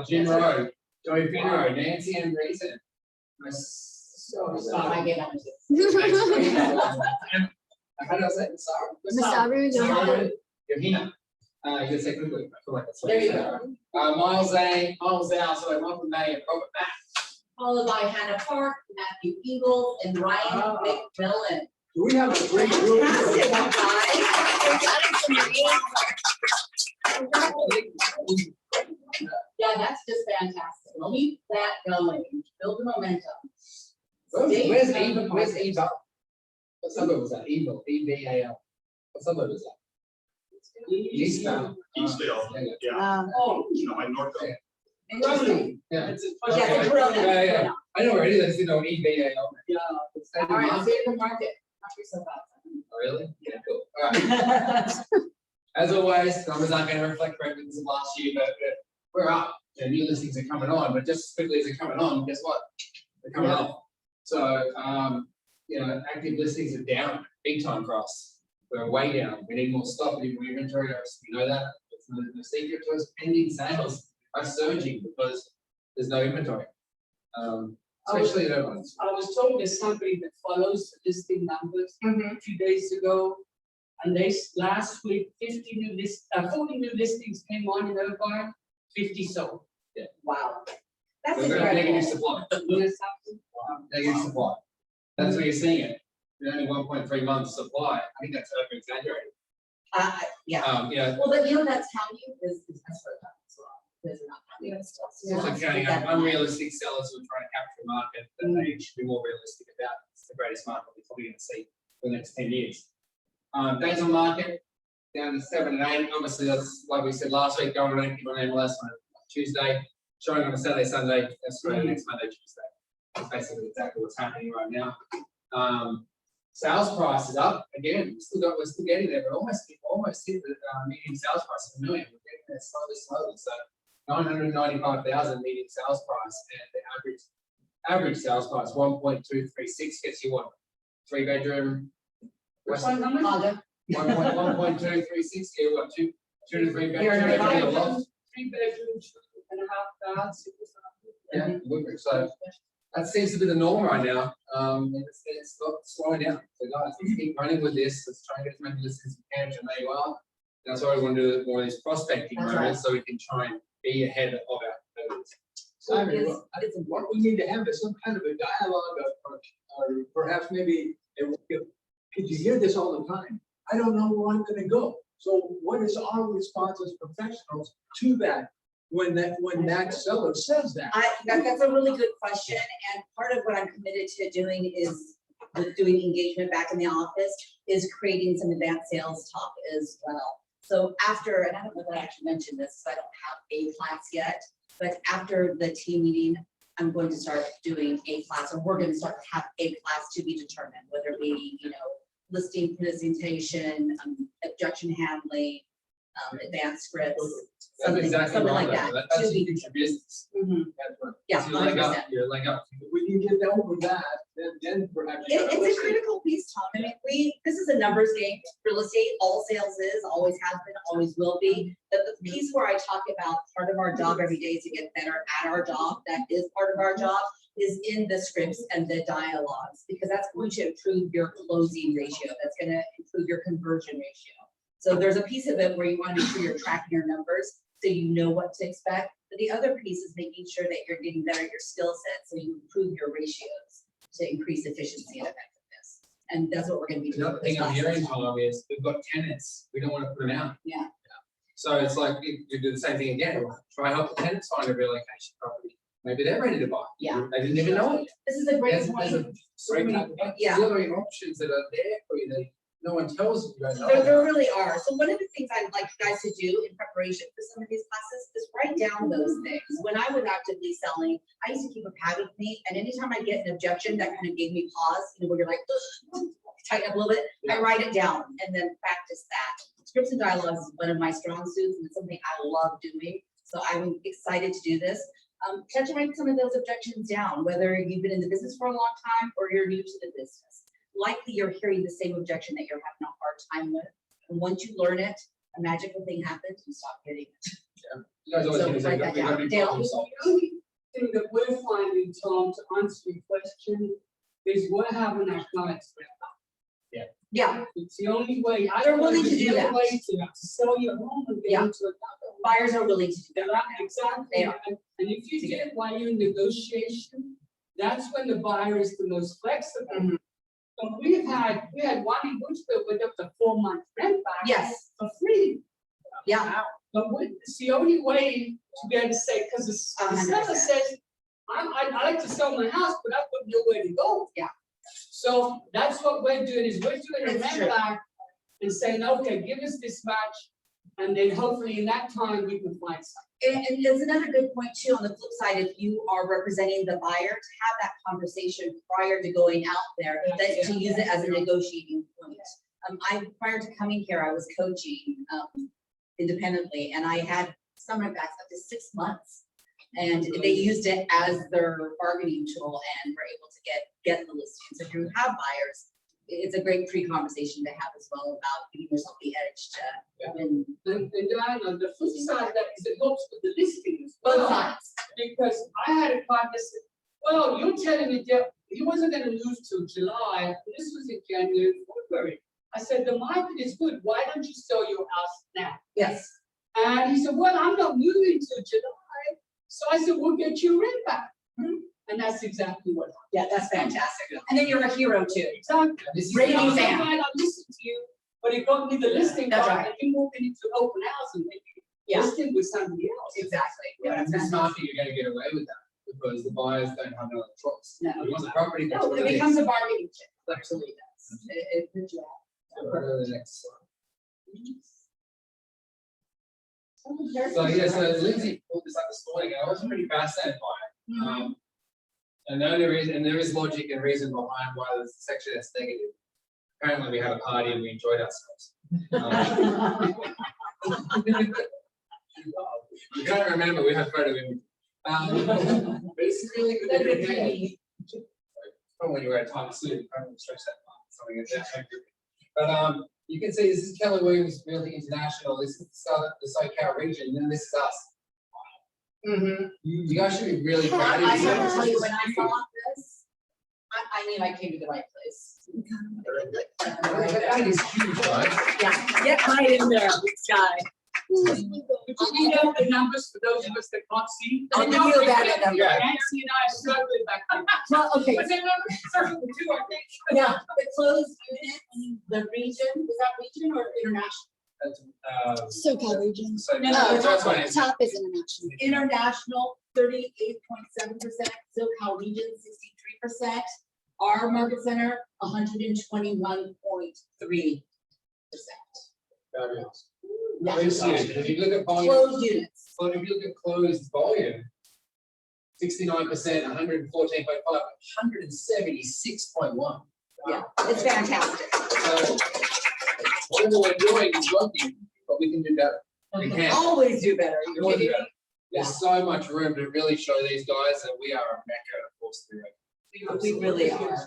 Speaker 7: Jim Rowe, Joey Finro, Nancy and Reason.
Speaker 2: I gave that one to.
Speaker 7: How do I say it?
Speaker 10: Masaru Yoshida.
Speaker 7: Yohina. You can say quickly. I feel like that's
Speaker 2: There you go.
Speaker 7: Miles A, so I want the name, Robert Mack.
Speaker 2: Followed by Hannah Park, Matthew Eagles, and Ryan McMillan.
Speaker 1: Do we have a great group?
Speaker 2: Yeah, that's just fantastic. We'll keep that going, build the momentum.
Speaker 7: Where's Eva? Where's Eva? What suburb was that? Eva, E-V-A-L. What suburb was that? Eastbound.
Speaker 11: Eastdale,
Speaker 10: Wow.
Speaker 2: Oh,
Speaker 11: like Northville.
Speaker 2: interesting.
Speaker 7: Yeah.
Speaker 2: Yeah, it's Corona.
Speaker 7: Yeah. I know where it is, I just didn't know what E-V-A-L.
Speaker 5: Yeah.
Speaker 2: All right, I'll see you at the market. Knock yourself
Speaker 7: Really? Yeah, cool. All right.
Speaker 2: out.
Speaker 7: As always, numbers aren't going to reflect records of last year, but we're up. New listings are coming on, but just as quickly as they're coming on, guess what? They're coming off. So, active listings are down big time for us. We're way down. We need more stock, we need more inventory. We know that. It's no secret to us. Pending sales are surging because there's no inventory. Especially the ones.
Speaker 5: I was told there's somebody that follows the listing numbers a few days ago. And last week, 40 new listings came on in Irvine, 50 sold.
Speaker 2: Wow. That's
Speaker 7: We're gonna have negative
Speaker 2: incredible.
Speaker 7: supply. Negative supply. That's where you're seeing it. With only 1.3 months supply, I think that's over exaggerated.
Speaker 2: Yeah,
Speaker 7: You know,
Speaker 2: well, but you know, that's how you is that's what as well. Because they're not having it still.
Speaker 7: it's also counting on unrealistic sellers who are trying to capture a market that they should be more realistic about. It's the greatest market we're probably gonna see for the next 10 years. Days on market, down to 7 and 8. Obviously, that's like we said last week, going on active on MLS on Tuesday, showing on a Saturday, Sunday, Australia next Monday, Tuesday. That's basically exactly what's happening right now. Sales price is up again. We're still getting there, but almost hit the median sales price of $1 million. We're getting there slowly. So 995,000 median sales price, and the average sales price 1.236 gets you what? 3-bedroom.
Speaker 5: Which one, number?
Speaker 2: Honda.
Speaker 7: 1.236 get what? 2 to 3
Speaker 2: Here in
Speaker 7: bedroom.
Speaker 2: Irvine.
Speaker 7: loft.
Speaker 5: 3 bedrooms, 2.5 baths.
Speaker 7: Yeah, Woodbridge. So that seems to be the norm right now. It's not slowing down. So guys, let's keep running with this. Let's try and get as many listings as we can to make well. That's why we want to do more of these prospecting
Speaker 2: That's
Speaker 7: moments, so we can try and be ahead of our competitors.
Speaker 1: Simon,
Speaker 2: Yes,
Speaker 1: I think what we need to have is some kind of a dialogue or perhaps maybe, because you hear this all the time, I don't know where I'm gonna go. So what is our response as professionals to that, when that seller says that?
Speaker 2: That's a really good question, and part of what I'm committed to doing is with doing engagement back in the office is creating some advanced sales talk as well. So after, and I don't know if I actually mentioned this, because I don't have a class yet, but after the team meeting, I'm going to start doing a class, or we're going to start to have a class to be determined, whether it be, listing presentation, objection handling, advanced scripts,
Speaker 7: That's
Speaker 2: something
Speaker 7: exactly
Speaker 2: like
Speaker 7: right.
Speaker 2: that.
Speaker 7: That's
Speaker 2: to be-
Speaker 7: your business.
Speaker 2: Mhm.
Speaker 7: That's right.
Speaker 2: Yeah,
Speaker 7: You're leg
Speaker 2: 100%.
Speaker 7: up. You're leg up.
Speaker 1: If we can get over that, then perhaps. you gotta
Speaker 2: It's a
Speaker 1: listen.
Speaker 2: critical piece, Tom. I mean, this is a numbers game. Real estate, all sales is, always has been, always will be. But the piece where I talk about part of our job every day is to get better at our job, that is part of our job, is in the scripts and the dialogues, because that's going to improve your closing ratio. That's gonna improve your conversion ratio. So there's a piece of it where you want to make sure you're tracking your numbers, so you know what to expect. But the other piece is making sure that you're getting better at your skill set, so you improve your ratios to increase efficiency and effectiveness. And that's what we're gonna be
Speaker 7: The
Speaker 2: doing.
Speaker 7: other
Speaker 2: with this
Speaker 7: thing I'm
Speaker 2: class.
Speaker 7: hearing, Tom, is we've got tenants. We don't want to put them out.
Speaker 2: Yeah.
Speaker 7: So it's like you do the same thing again. Try and help the tenants find a relocation property. Maybe they're ready to buy.
Speaker 2: Yeah.
Speaker 7: They didn't even know it.
Speaker 2: This is a great
Speaker 7: There's
Speaker 2: point.
Speaker 7: so many
Speaker 2: Yeah.
Speaker 7: auxiliary options that are there for you that no one tells you. You don't know.
Speaker 2: There really are. So one of the things I'd like you guys to do in preparation for some of these classes is write down those things. When I was actively selling, I used to keep a pad with me, and anytime I get an objection that kind of gave me pause, where you're like, "Ugh," tighten up a little bit, I write it down and then practice that. Scripts and dialogues is one of my strong suits, and it's something I love doing. So I'm excited to do this. Try to write some of those objections down, whether you've been in the business for a long time or you're new to the business. Likely you're hearing the same objection that you're having a hard time with. And once you learn it, a magical thing happens, you stop getting it.
Speaker 7: You guys always
Speaker 2: So
Speaker 7: think it's
Speaker 2: write
Speaker 7: like,
Speaker 2: that
Speaker 7: we've got to
Speaker 2: down.
Speaker 7: be
Speaker 2: Dale?
Speaker 7: problem solvers.
Speaker 5: The only thing that we're finding, Tom, to answer your question, is we're having our clients rent out.
Speaker 2: Yeah,
Speaker 5: It's the only way.
Speaker 2: They're willing to
Speaker 5: it's the
Speaker 2: do
Speaker 5: only
Speaker 2: that.
Speaker 5: way to sell your home and get
Speaker 2: Yeah.
Speaker 5: into another.
Speaker 2: buyers are willing to do that.
Speaker 5: Yeah, exactly.
Speaker 2: They are.
Speaker 5: And if you get while you're in negotiation, that's when the buyer is the most flexible.
Speaker 2: Mhm.
Speaker 5: But we had one in Woodville with up to 4-month rent back.
Speaker 2: Yes,
Speaker 5: For free.
Speaker 2: yeah,
Speaker 5: But it's the only way to be able to say, because the seller
Speaker 2: 100%.
Speaker 5: says, I like to sell my house, but I wouldn't know where to go.
Speaker 2: Yeah.
Speaker 5: So that's what we're doing, is we're doing a
Speaker 2: It's
Speaker 5: rent
Speaker 2: true.
Speaker 5: back and saying, okay, give us this much. And then hopefully in that time, we can find something.
Speaker 2: and there's another good point too, on the flip side, if you are representing the buyer, to have that conversation prior to going out there, that to use it as a negotiating point. Prior to coming here, I was coaching, independently, and I had some rent-backs up to 6 months. And they used it as their bargaining tool and were able to get the listings. If you have buyers, it's a great pre-conversation to have as well about giving yourself the edge to win
Speaker 5: And Diana, the flip side of that is it helps with the listings.
Speaker 2: both sides.
Speaker 5: Because I had a client that said, well, you're telling me that he wasn't gonna move till July, this was in January, February. I said, the market is good, why don't you sell your house now?
Speaker 2: Yes.
Speaker 5: And he said, well, I'm not moving till July. So I said, we'll get your rent back. And that's exactly what happened.
Speaker 2: Yeah, that's fantastic. And then you're a hero too.
Speaker 5: Exactly.
Speaker 2: Rating
Speaker 5: I'm so
Speaker 2: fan.
Speaker 5: glad I listened to you, but it got me the listing
Speaker 2: That's
Speaker 5: part,
Speaker 2: right.
Speaker 5: and you moving into open house and maybe
Speaker 2: Yeah.
Speaker 5: listing with somebody else.
Speaker 2: Exactly.
Speaker 3: Yeah, in this market, you're gonna get away with that because the buyers don't have no choice.
Speaker 2: No.
Speaker 3: You want the property, that's
Speaker 2: No,
Speaker 3: what
Speaker 2: it
Speaker 3: it is.
Speaker 2: becomes a bargaining chip. It absolutely does. Good job.
Speaker 3: So, go to the next slide.
Speaker 2: So
Speaker 3: So, yeah, so Lindsay pulled this up this morning, I was pretty fascinated by it. And the only reason, and there is logic and reason behind why there's a section that's negative. Apparently, we had a party and we enjoyed ourselves. You can't remember, we have photo image. But it's really good.
Speaker 2: That's
Speaker 3: to
Speaker 2: a
Speaker 3: hear.
Speaker 2: key.
Speaker 3: From when you were at time suit, you can't really stretch that part, something like that. But you can see this is Keller Williams Realty International, this is the SoCal region, and then this is us. You guys should be really proud of
Speaker 2: I have to
Speaker 3: yourselves.
Speaker 2: tell you, when I saw this, I knew I came to the right place.
Speaker 3: That is huge, guys.
Speaker 2: Yeah, get right in there, this guy.
Speaker 5: Could you read out the numbers for those of us that can't see?
Speaker 2: I'll give you a better number.
Speaker 3: Yeah.
Speaker 5: Nancy and I are struggling back there.
Speaker 2: Well, okay,
Speaker 5: What's that number? Circle the two, I think.
Speaker 2: yeah, the closed unit, the region, is that region or international?
Speaker 10: SoCal region.
Speaker 3: So,
Speaker 2: No, no,
Speaker 3: the first one is.
Speaker 10: Top is international.
Speaker 2: International, 38.7%, SoCal region, 63%. Our market center, 121.3%.
Speaker 3: Fabulous.
Speaker 2: Yeah.
Speaker 3: It's huge. If you look at volume,
Speaker 2: Closed units.
Speaker 3: well, if you look at closed volume, 69%, 114.5, 176.1.
Speaker 2: Yeah, it's fantastic.
Speaker 3: So, whatever we're doing is working, but we can do better. We can.
Speaker 2: Always do better.
Speaker 3: We always do better.
Speaker 2: Yeah.
Speaker 3: There's so much room to really show these guys that we are a mecca of course.
Speaker 2: We really are.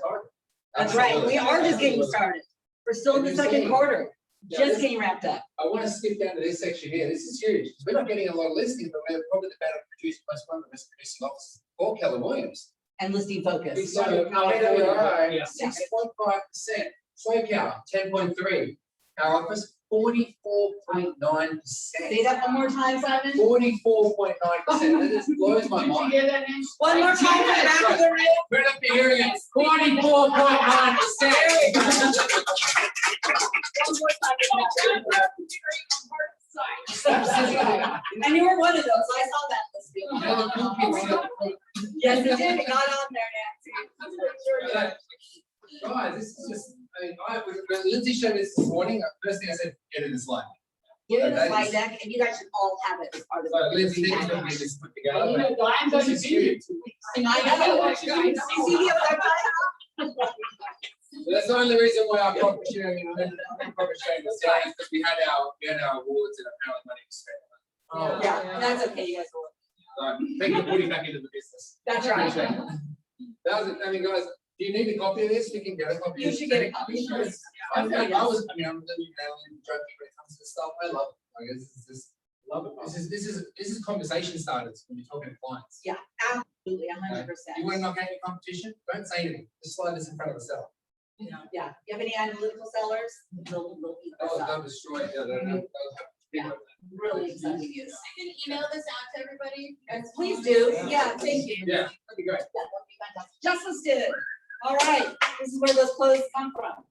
Speaker 2: That's right. We are just getting started. We're still in the second quarter, just getting wrapped up.
Speaker 3: I want to skip down to this section here. This is huge. We're not getting a lot of listings, but we're probably the better produced, most one of the best producing offices for Keller Williams.
Speaker 2: And listing focus.
Speaker 3: So KWI,
Speaker 5: Yeah.
Speaker 3: 6.5%. SoCal, 10.3. Our office, 44.9%.
Speaker 2: Say that one more time, Simon.
Speaker 3: 44.9%. That just blows my
Speaker 5: Did you
Speaker 3: mind.
Speaker 5: hear that, Nancy?
Speaker 2: One more time in the back of the room.
Speaker 3: We're up to hearing it. 44.9%.
Speaker 2: And you were one of those. I saw that listing.
Speaker 3: Yeah, the cool kids.
Speaker 2: Yes, it did. It got on there, Nancy.
Speaker 3: Guys, this is just, I mean, when Lindsay showed this morning, first thing I said, get in the slide.
Speaker 2: Give it a
Speaker 3: That
Speaker 2: slide
Speaker 3: is-
Speaker 2: deck, and you guys should all have it as part of
Speaker 3: So
Speaker 2: the.
Speaker 3: Lindsay, thank you for getting this put
Speaker 5: Well, you
Speaker 3: together.
Speaker 5: know, I'm going to
Speaker 3: This is
Speaker 5: be here
Speaker 3: huge.
Speaker 5: 2 weeks.
Speaker 2: And I know. You see me with that guy?
Speaker 3: That's the only reason why our profit sharing, profit sharing was down, is because we had our awards and apparently money was spent.
Speaker 2: Oh, yeah, that's okay, you guys will.
Speaker 3: Thank you for putting back into the business.
Speaker 2: That's right.
Speaker 3: Appreciate it. That was it. I mean, guys, do you need a copy of this? We can get a copy.
Speaker 2: You should get a copy.
Speaker 3: I was, I mean, I'm joking when it comes to this stuff. I love it. Like, this is conversation starters when you're talking to clients.
Speaker 2: Yeah, absolutely,
Speaker 3: You want to knock out your competition? Don't say anything. Just slide this in front of the cell.
Speaker 2: Yeah, you have any analytical sellers? They'll eat this
Speaker 3: They'll
Speaker 2: up.
Speaker 3: destroy it. They'll have.
Speaker 2: Yeah. Really exciting news.
Speaker 9: Can you email this out to everybody?
Speaker 2: Yes, please do. Yeah, thank you.
Speaker 3: Yeah, that'd be great.
Speaker 2: That would be fantastic. Justice did it. All right, this is where those clothes come from.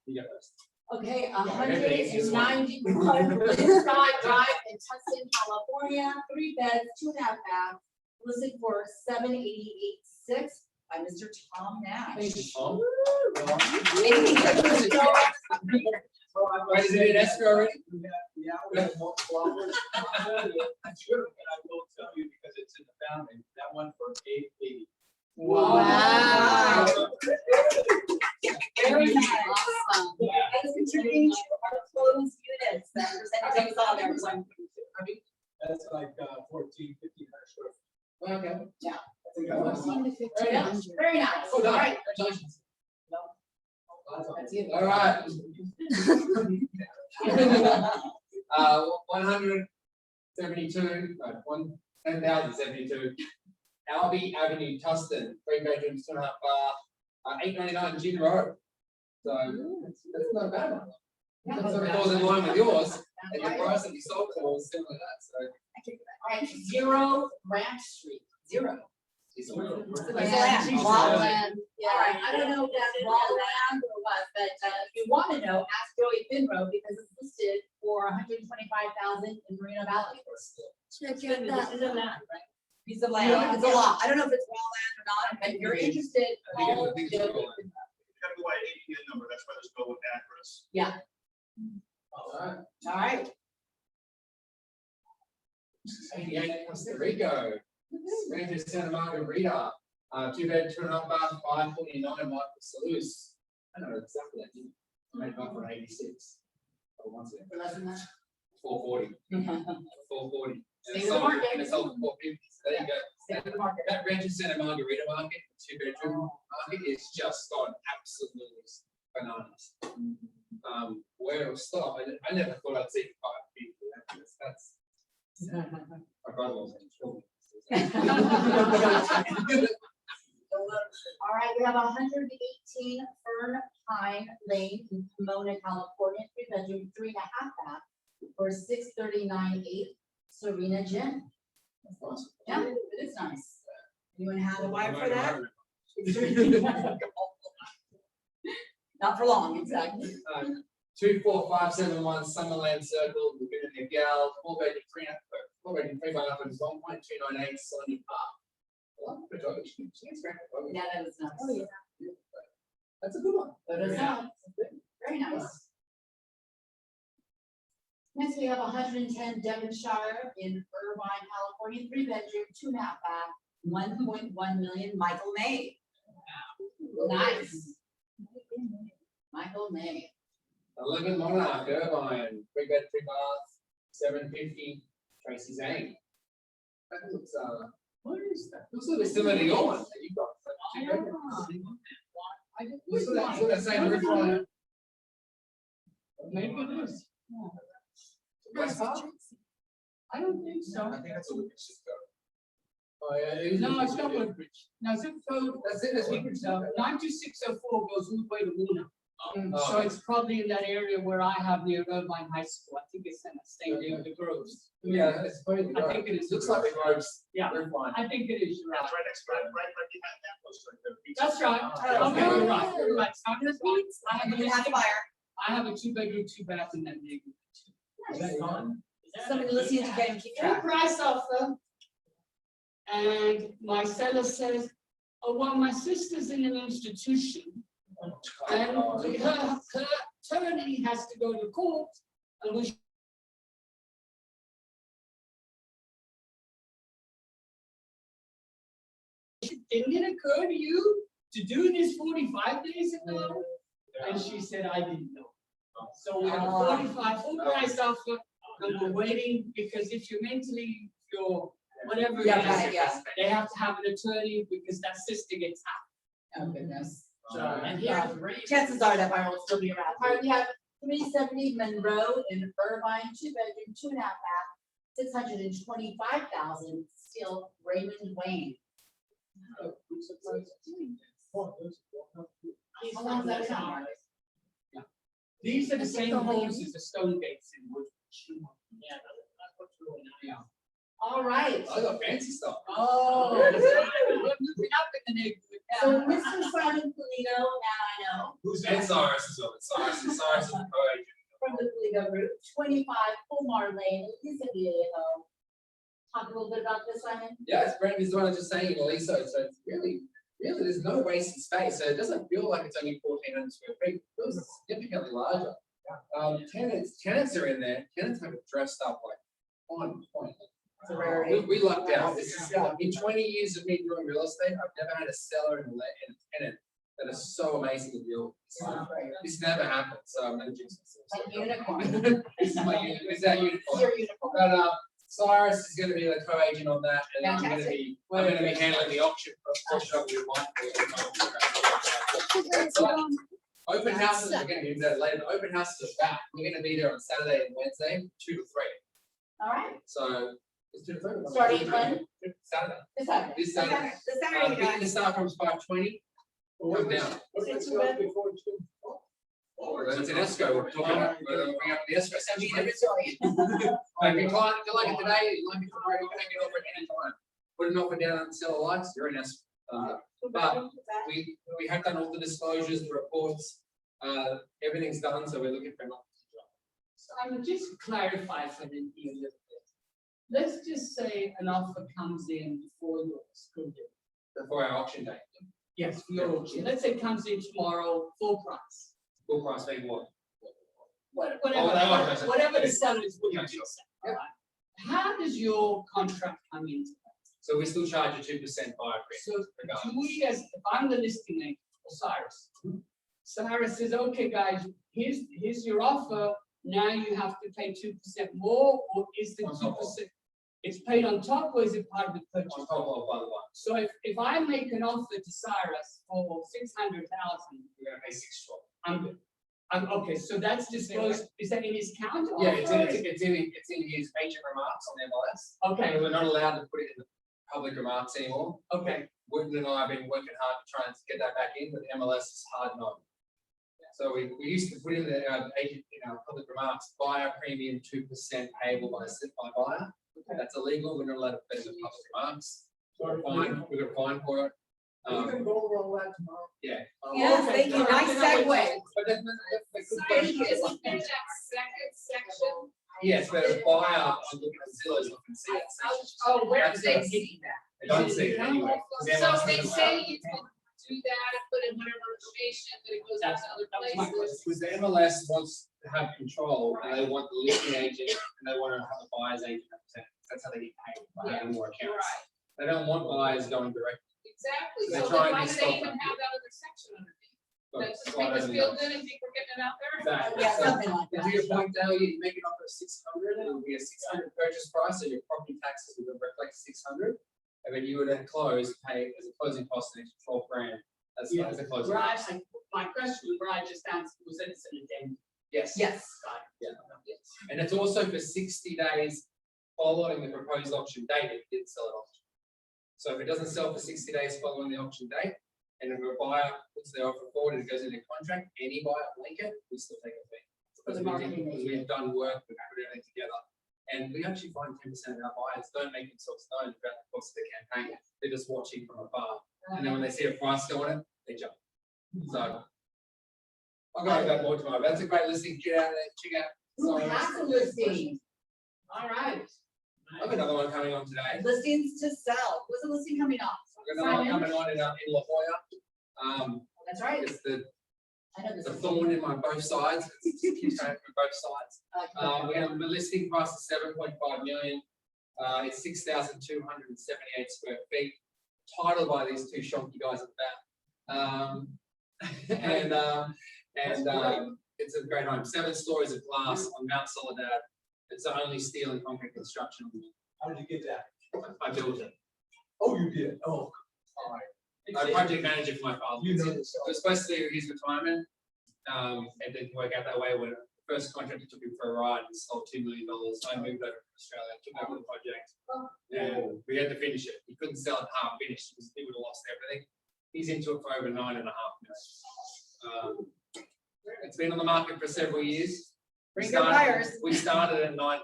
Speaker 3: You got this.
Speaker 2: Okay,
Speaker 3: everything's
Speaker 2: 191 Riverside Drive in Tustin, California, 3 beds, 2.5 baths, listed for $788,600 by Mr. Tom Nash.
Speaker 3: Thank you, Tom.
Speaker 2: Anything that was so-
Speaker 3: Wait, is it in escrow already?
Speaker 1: Yeah, we have multiple offers. I'm sure, and I will tell you because it's in the founding, that one for $880.
Speaker 10: Wow.
Speaker 2: Very nice.
Speaker 10: Awesome.
Speaker 2: As contributing to our closed units, that percentage is on there.
Speaker 1: That's like 1,400, 1,500 square.
Speaker 3: Okay.
Speaker 2: Yeah.
Speaker 3: That's a good one.
Speaker 10: 14 to
Speaker 2: Very nice.
Speaker 10: 1,500.
Speaker 2: Very nice.
Speaker 3: Oh,
Speaker 2: All
Speaker 3: done.
Speaker 2: right.
Speaker 3: Congratulations.
Speaker 2: That's you.
Speaker 3: All right. 172, no, 10,072. Albee Avenue, Tustin, 3 bedrooms, 2.5 bath, 899 Gin Road. So that's not a bad one. That's what falls in line with yours, and your price that you sold for is similar to that, so.
Speaker 2: All right, 0 Ranch Street, 0.
Speaker 3: It's
Speaker 2: Land,
Speaker 3: land.
Speaker 2: wildland. All right, I don't know if that's wildland or what, but if you want to know, ask Joey Finro because it's listed for 125,000 in Marina Valley.
Speaker 10: Check
Speaker 2: Piece
Speaker 10: it out.
Speaker 2: of land, it's a lot. I don't know if it's wildland or not, but if you're interested, call Joey Finro.
Speaker 11: Gotta go by APN number, that's why there's no address.
Speaker 2: Yeah,
Speaker 3: Alright,
Speaker 2: all right.
Speaker 3: 88 Costa Rico, Rancho Santa Margarita, 2-bed, 2.5 bath, 549 Michael Salus. I don't know exactly that, didn't I? Made up for 86. Oh, one second.
Speaker 2: For less than that.
Speaker 3: 440. 440.
Speaker 2: Stay in the market.
Speaker 3: And it's sold for 450. So there you go.
Speaker 2: Stay in the market.
Speaker 3: That Rancho Santa Margarita market, 2-bedroom market, is just gone absolutely bananas. Where it'll stop, I never thought I'd see 550. That's my brother-in-law's in trouble.
Speaker 2: All right, we have 118 Fern Pine Lane in Pomona, California, 3-bedroom, 3.5 bath for 639.8 Serena Gym. That's awesome. Yeah, it is nice. Anyone have a buyer for that? Not for long, exactly.
Speaker 3: 24571 Summerland Circle, we've been in the gal, 4-bedroom, 3 bath, and 1.298 Sony Park. I love the photography. She's great.
Speaker 2: Yeah, that was nice.
Speaker 3: Oh, yeah. That's a good one.
Speaker 2: That is nice. Very nice. Next, we have 110 Devonshire in Irvine, California, 3-bedroom, 2.5 bath, 1.1 million, Michael May. Nice. Michael May.
Speaker 3: 11 Monarch, Irvine, 3-bed, 3 bath, 750 Tracy Zane. That looks, what is that? Looks a little bit similar to your one that you got. Looks like the same roof on it.
Speaker 5: Maybe it is.
Speaker 3: West Park?
Speaker 5: I don't think so.
Speaker 3: I think that's a Woodbridge zip code. Oh, yeah, it is.
Speaker 5: No, it's not Woodbridge. No, zip code,
Speaker 3: That's it, that's Woodbridge.
Speaker 5: 92604 goes all the way to Luna.
Speaker 3: Oh.
Speaker 5: So it's probably in that area where I have near Irvine High School. I think it's in the same near the Groves.
Speaker 3: Yeah, it's probably.
Speaker 5: I think it is.
Speaker 3: Looks like the roads.
Speaker 5: Yeah.
Speaker 3: Roof line.
Speaker 5: I think it is, you're right.
Speaker 11: That's right next, right behind that post right there.
Speaker 5: That's right.
Speaker 3: Oh,
Speaker 5: Okay, you're right, you're right. So I'm just right. I have
Speaker 2: You have a buyer.
Speaker 5: I have a 2-bedroom, 2 bath in that neighborhood.
Speaker 3: Is that fine?
Speaker 2: Somebody listening to get and keep
Speaker 5: Full
Speaker 2: track.
Speaker 5: price offer. And my seller says, oh, well, my sister's in an institution. And her attorney has to go to court and we didn't it occur to you to do this 45 days ago? And she said, I didn't know. So we have a 45 full price offer and we're waiting because if you're mentally, if you're whatever it
Speaker 2: Yeah,
Speaker 5: is,
Speaker 2: yeah.
Speaker 5: they have to have an attorney because that sister gets half.
Speaker 2: Oh, goodness.
Speaker 5: So, and here's the rate.
Speaker 2: Chances are that buyer will still be around. All right, we have 370 Monroe in Irvine, 2-bedroom, 2.5 bath, 625,000, still Raymond Wayne. How long is that on?
Speaker 5: Yeah. These are the same homes as the Stone Gates in Woodbridge. Yeah, that's what's really nice. Yeah.
Speaker 2: All right.
Speaker 3: I got fancy stuff.
Speaker 5: Oh, we're moving up in the neighborhood.
Speaker 2: So Mr. Simon Polito, now I know,
Speaker 3: Who's that? Cyrus is on it. Cyrus is the co-agent.
Speaker 2: from the Polito Group, 25 Fulmar Lane, Lisa Viejo. Talk a little bit about this, Simon.
Speaker 3: Yeah, it's brand new, the one I was just saying, Elisa, so it's really, there's no wasted space, so it doesn't feel like it's only 1,400 square feet, it feels significantly larger. Tenants are in there, tenants have it dressed up like on point.
Speaker 2: It's a rarity.
Speaker 3: We lucked out, this is, in 20 years of me doing real estate, I've never had a seller and a tenant that is so amazing to deal with. This never happened, so I'm gonna jinx
Speaker 2: Like
Speaker 3: myself.
Speaker 2: unicorn.
Speaker 3: This is my unicorn, this is our unicorn.
Speaker 2: Your unicorn.
Speaker 3: But Cyrus is gonna be the co-agent on that, and I'm gonna
Speaker 2: Fantastic.
Speaker 3: be handling the auction. Open houses are gonna be there later, but open houses are back, we're gonna be there on Saturday and Wednesday, 2 to 3.
Speaker 2: All right,
Speaker 3: So, it's 2 to 3.
Speaker 2: Starting when?
Speaker 3: Saturday.
Speaker 2: this Saturday.
Speaker 3: This Saturday.
Speaker 2: Okay, this Saturday,
Speaker 3: Picking the
Speaker 2: guys.
Speaker 3: start from 5:20, come down.
Speaker 1: What's the before two?
Speaker 3: It's an escrow, we're talking about, we're bringing up the escrow.
Speaker 2: I mean, sorry.
Speaker 3: If you like it today, you like it tomorrow, you can take it over at any time. Put an offer down and sell the lights, you're in escrow. But we have done all the disclosures, the reports, everything's done, so we're looking for an offer.
Speaker 5: Simon, just to clarify for the a little bit. Let's just say an offer comes in before your school day.
Speaker 3: Before our auction date,
Speaker 5: Yes, for your auction. Let's say it comes in tomorrow, full price.
Speaker 3: full price being what?
Speaker 5: Whatever, whatever the seller is willing
Speaker 3: Yeah,
Speaker 5: to
Speaker 3: sure.
Speaker 5: accept, all right? How does your contract come into that?
Speaker 3: So we still charge a 2% buyer
Speaker 5: So
Speaker 3: premium.
Speaker 5: do
Speaker 3: regardless.
Speaker 5: we, as if I'm the listing agent for Cyrus, Cyrus says, okay, guys, here's your offer. Now you have to pay 2% more, or is the
Speaker 3: On top
Speaker 5: 2%? It's paid on top, or is it part of the purchase?
Speaker 3: On top of, by the way,
Speaker 5: So if I make an offer to Cyrus for 600,000,
Speaker 3: we're gonna pay 6
Speaker 5: I'm good. Okay, so that's disclosed, is that in his counter?
Speaker 3: Yeah, it's in his agent remarks on the MLS.
Speaker 5: Okay,
Speaker 3: And we're not allowed to put it in the public remarks anymore.
Speaker 5: okay,
Speaker 3: Woodland and I have been working hard to try and get that back in, but the MLS is hard no. So we used to put in the agent, our public remarks, buyer premium 2% payable by buyer. That's illegal, we're not allowed to put it in the public remarks. We're gonna fine for it.
Speaker 1: We're gonna go over all that tomorrow.
Speaker 3: Yeah.
Speaker 2: Yes, thank you, nice segue.
Speaker 3: But that's a good question.
Speaker 4: Isn't there that second section?
Speaker 3: Yes, but a buyer, I'm looking at Zillow's looking to see that section.
Speaker 4: Oh, where do
Speaker 3: That's
Speaker 4: they
Speaker 3: us.
Speaker 4: see that?
Speaker 3: They don't see it anyway.
Speaker 4: So they say you can do that and put in whatever information, that it goes out to other
Speaker 5: That was my
Speaker 4: places.
Speaker 3: Because the MLS wants to have control, and they want the listing agent, and they want to have a buyer's agent represent. That's how they get paid, by having more accounts.
Speaker 4: Right,
Speaker 3: They don't want buyers going direct.
Speaker 4: exactly.
Speaker 3: They're
Speaker 4: So
Speaker 3: trying
Speaker 4: then why
Speaker 3: to
Speaker 4: do
Speaker 3: stop
Speaker 4: they even
Speaker 3: that.
Speaker 4: have that other section underneath?
Speaker 3: But
Speaker 4: That's just
Speaker 3: so I
Speaker 4: make us
Speaker 3: don't
Speaker 4: feel
Speaker 3: know.
Speaker 4: good and think we're getting it out there?
Speaker 3: Exactly.
Speaker 2: Yeah,
Speaker 3: So,
Speaker 2: something like
Speaker 3: to
Speaker 2: that.
Speaker 3: your point, Dale, you make it offer 600, it would be a 600 purchase price, so your property taxes would reflect 600. And then you would then pay as a closing cost an extra 12 grand. That's
Speaker 5: Yeah.
Speaker 3: as a closing.
Speaker 5: where I,
Speaker 3: cost.
Speaker 5: my question, where I just answered was that it's an addendum.
Speaker 3: Yes.
Speaker 2: Yes.
Speaker 3: And it's also for 60 days following the proposed auction date if you didn't sell at auction. So if it doesn't sell for 60 days following the auction date, and if a buyer puts their offer forward and it goes into contract, any buyer like it, we still take a fee. Because we've done work, we've put everything together. And we actually find 10% of our buyers don't make themselves known about the cost of the campaign. They're just watching from afar. And then when they see a price go on it, they jump. So I'll go over that more tomorrow. That's a great listing. Get out there, check out.
Speaker 2: Who has a listing?
Speaker 5: All right.
Speaker 3: I have another one coming on today.
Speaker 2: Listings to sell. What's the listing coming off?
Speaker 3: I've got another one coming on in La Jolla.
Speaker 2: That's right.
Speaker 3: It's the
Speaker 2: I know this
Speaker 3: it's a
Speaker 2: is.
Speaker 3: thorn in my both sides. It keeps going from both sides. We have a listing price of 7.5 million. It's 6,278 square feet. Titled by these two shonky guys at the back. It's a great home. 7 stories of glass on Mount Soledad. It's the only steel and concrete construction.
Speaker 1: How did you get that?
Speaker 3: I built it.
Speaker 1: Oh, you did? Oh, all right.
Speaker 3: I'm project manager for my father.
Speaker 1: You know
Speaker 3: It
Speaker 1: this.
Speaker 3: was supposed to be his retirement. It didn't work out that way. When the first contractor took him for a ride and sold $2 million. So I moved over to Australia, took over the project, and we had to finish it. He couldn't sell it half finished because he would have lost everything. He's into it for over 9.5 million. It's been on the market for several years.
Speaker 2: Bring your buyers.
Speaker 3: We started at 9.5.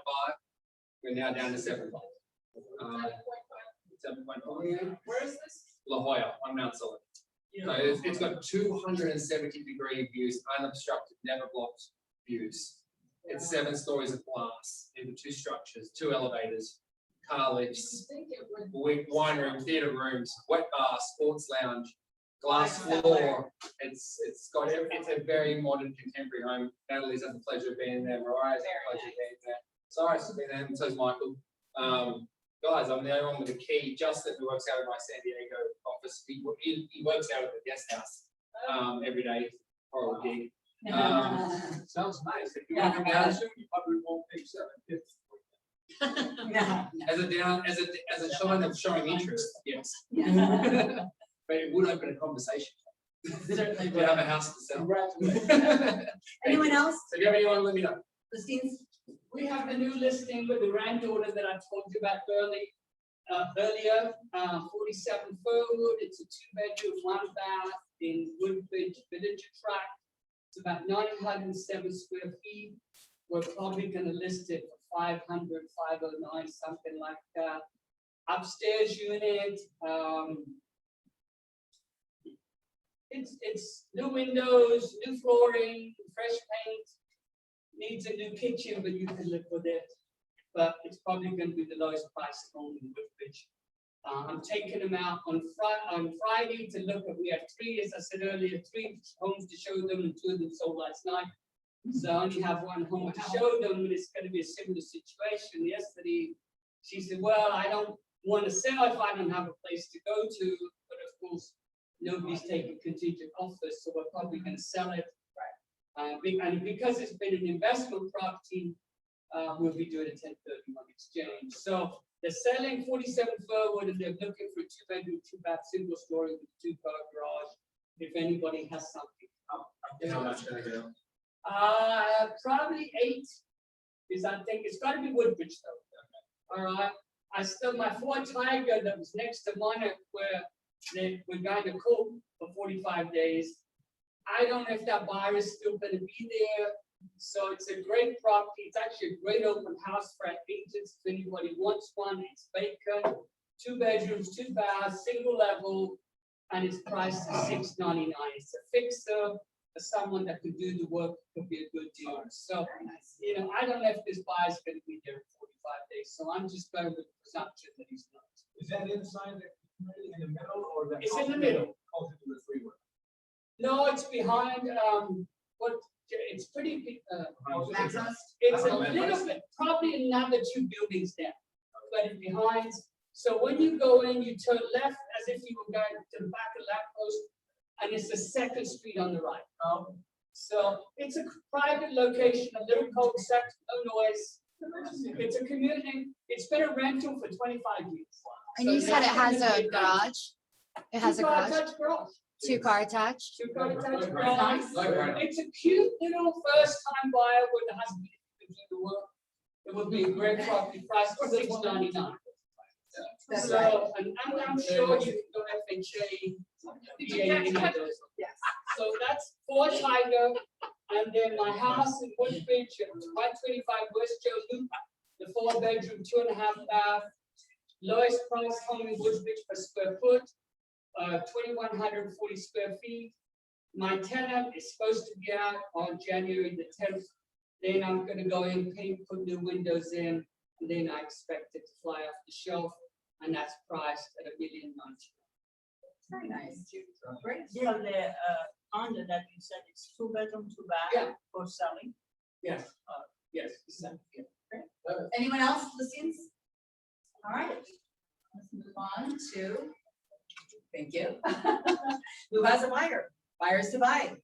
Speaker 3: We're now down to 7.5. 7.5.
Speaker 4: Where is this?
Speaker 3: La Jolla on Mount Solid. So it's got 270-degree views, unobstructed, never blocked views. It's 7 stories of glass into 2 structures, 2 elevators, car lifts, wine room, theatre rooms, wet bar, sports lounge, glass floor. It's a very modern contemporary home. Natalie's had the pleasure of being there. Mariah's had the pleasure of being there. Cyrus has been there, and so is Michael. Guys, I'm the only one with a key. Justin, who works out of my San Diego office, he works out of the guest house every day for a gig.
Speaker 1: Sounds nice. If you want to come down soon, you probably won't pay $750.
Speaker 3: As a sign of showing interest, yes. But it would open a conversation.
Speaker 2: Certainly
Speaker 3: We have a house to sell.
Speaker 1: Congratulations.
Speaker 2: Anyone else?
Speaker 3: So if you have anyone, let me know.
Speaker 2: Listings?
Speaker 5: We have a new listing with the granddaughter that I told you about earlier, 47 Furwood. It's a 2-bedroom, 1 bath in Woodbridge Villager Tract. It's about 907 square feet. We're probably gonna list it for 500, 509, something like that. Upstairs unit, it's new windows, new flooring, fresh paint. Needs a new kitchen, but you can live with it. But it's probably gonna be the lowest price home in Woodbridge. I'm taking them out on Friday to look at, we had three, as I said earlier, 3 homes to show them, and 2 of them sold last night. So I only have 1 home to show them, and it's gonna be a similar situation. Yesterday, she said, well, I don't wanna sell if I don't have a place to go to, but of course, nobody's taking contingent offers, so we're probably gonna sell it. And because it's been an investment property, we'll be doing a 1031 exchange. So they're selling 47 Furwood, and they're looking for a 2-bedroom, 2-bath, single story with a 2-car garage. If anybody has something.
Speaker 3: How much can I go?
Speaker 5: Probably 8 is, I think, it's gotta be Woodbridge though. All right, I still, my Ford Tiger that was next to mine, where they were going to court for 45 days. I don't know if that buyer is still gonna be there. So it's a great property. It's actually a great open house for agents. If anybody wants one, it's vacant, 2 bedrooms, 2 baths, single level, and it's priced at $699. It's a fixer for someone that can do the work. Could be a good deal. So, you know, I don't know if this buyer's going to be there in 45 days. So I'm just going with the presumption that he's not.
Speaker 1: Is that inside the community in the middle or the?
Speaker 5: It's in the middle.
Speaker 1: Closer to the freeway?
Speaker 5: No, it's behind. It's pretty big.
Speaker 2: Access?
Speaker 5: It's a little bit, probably another 2 buildings down, but it's behind. So when you go in, you turn left as if you were going to the back of Lamppost, and it's the 2nd street on the right. So it's a private location, a little cul-de-sac, no noise. It's a community. It's been a rental for 25 years.
Speaker 10: And you said it has a garage? It has a garage?
Speaker 5: Two-car garage.
Speaker 10: 2-car attached?
Speaker 5: 2-car attached
Speaker 2: Nice.
Speaker 5: garage. It's a cute little first-time buyer with the husband to do the work. It would be a great property price for $699.
Speaker 2: That's
Speaker 5: So,
Speaker 2: right.
Speaker 5: and I'm sure you can go FHA.
Speaker 9: Yes.
Speaker 5: So that's 4 Tiger, and then my house in Woodbridge, 125 West Joe Loop, the 4-bedroom, 2.5 bath, lowest price home in Woodbridge per square foot, 2,140 square feet. My tenant is supposed to be out on January the 10th. Then I'm gonna go in, paint, put new windows in, and then I expect it to fly off the shelf, and that's priced at $1.9 million.
Speaker 2: Very nice. Great.
Speaker 12: Yeah, the condo that you said it's 2 bedroom, 2 bath
Speaker 5: Yeah.
Speaker 12: for selling.
Speaker 5: Yes, yes. Exactly.
Speaker 2: Anyone else listings? All right, let's move on to, thank you. Who has a buyer? Buyers to buy.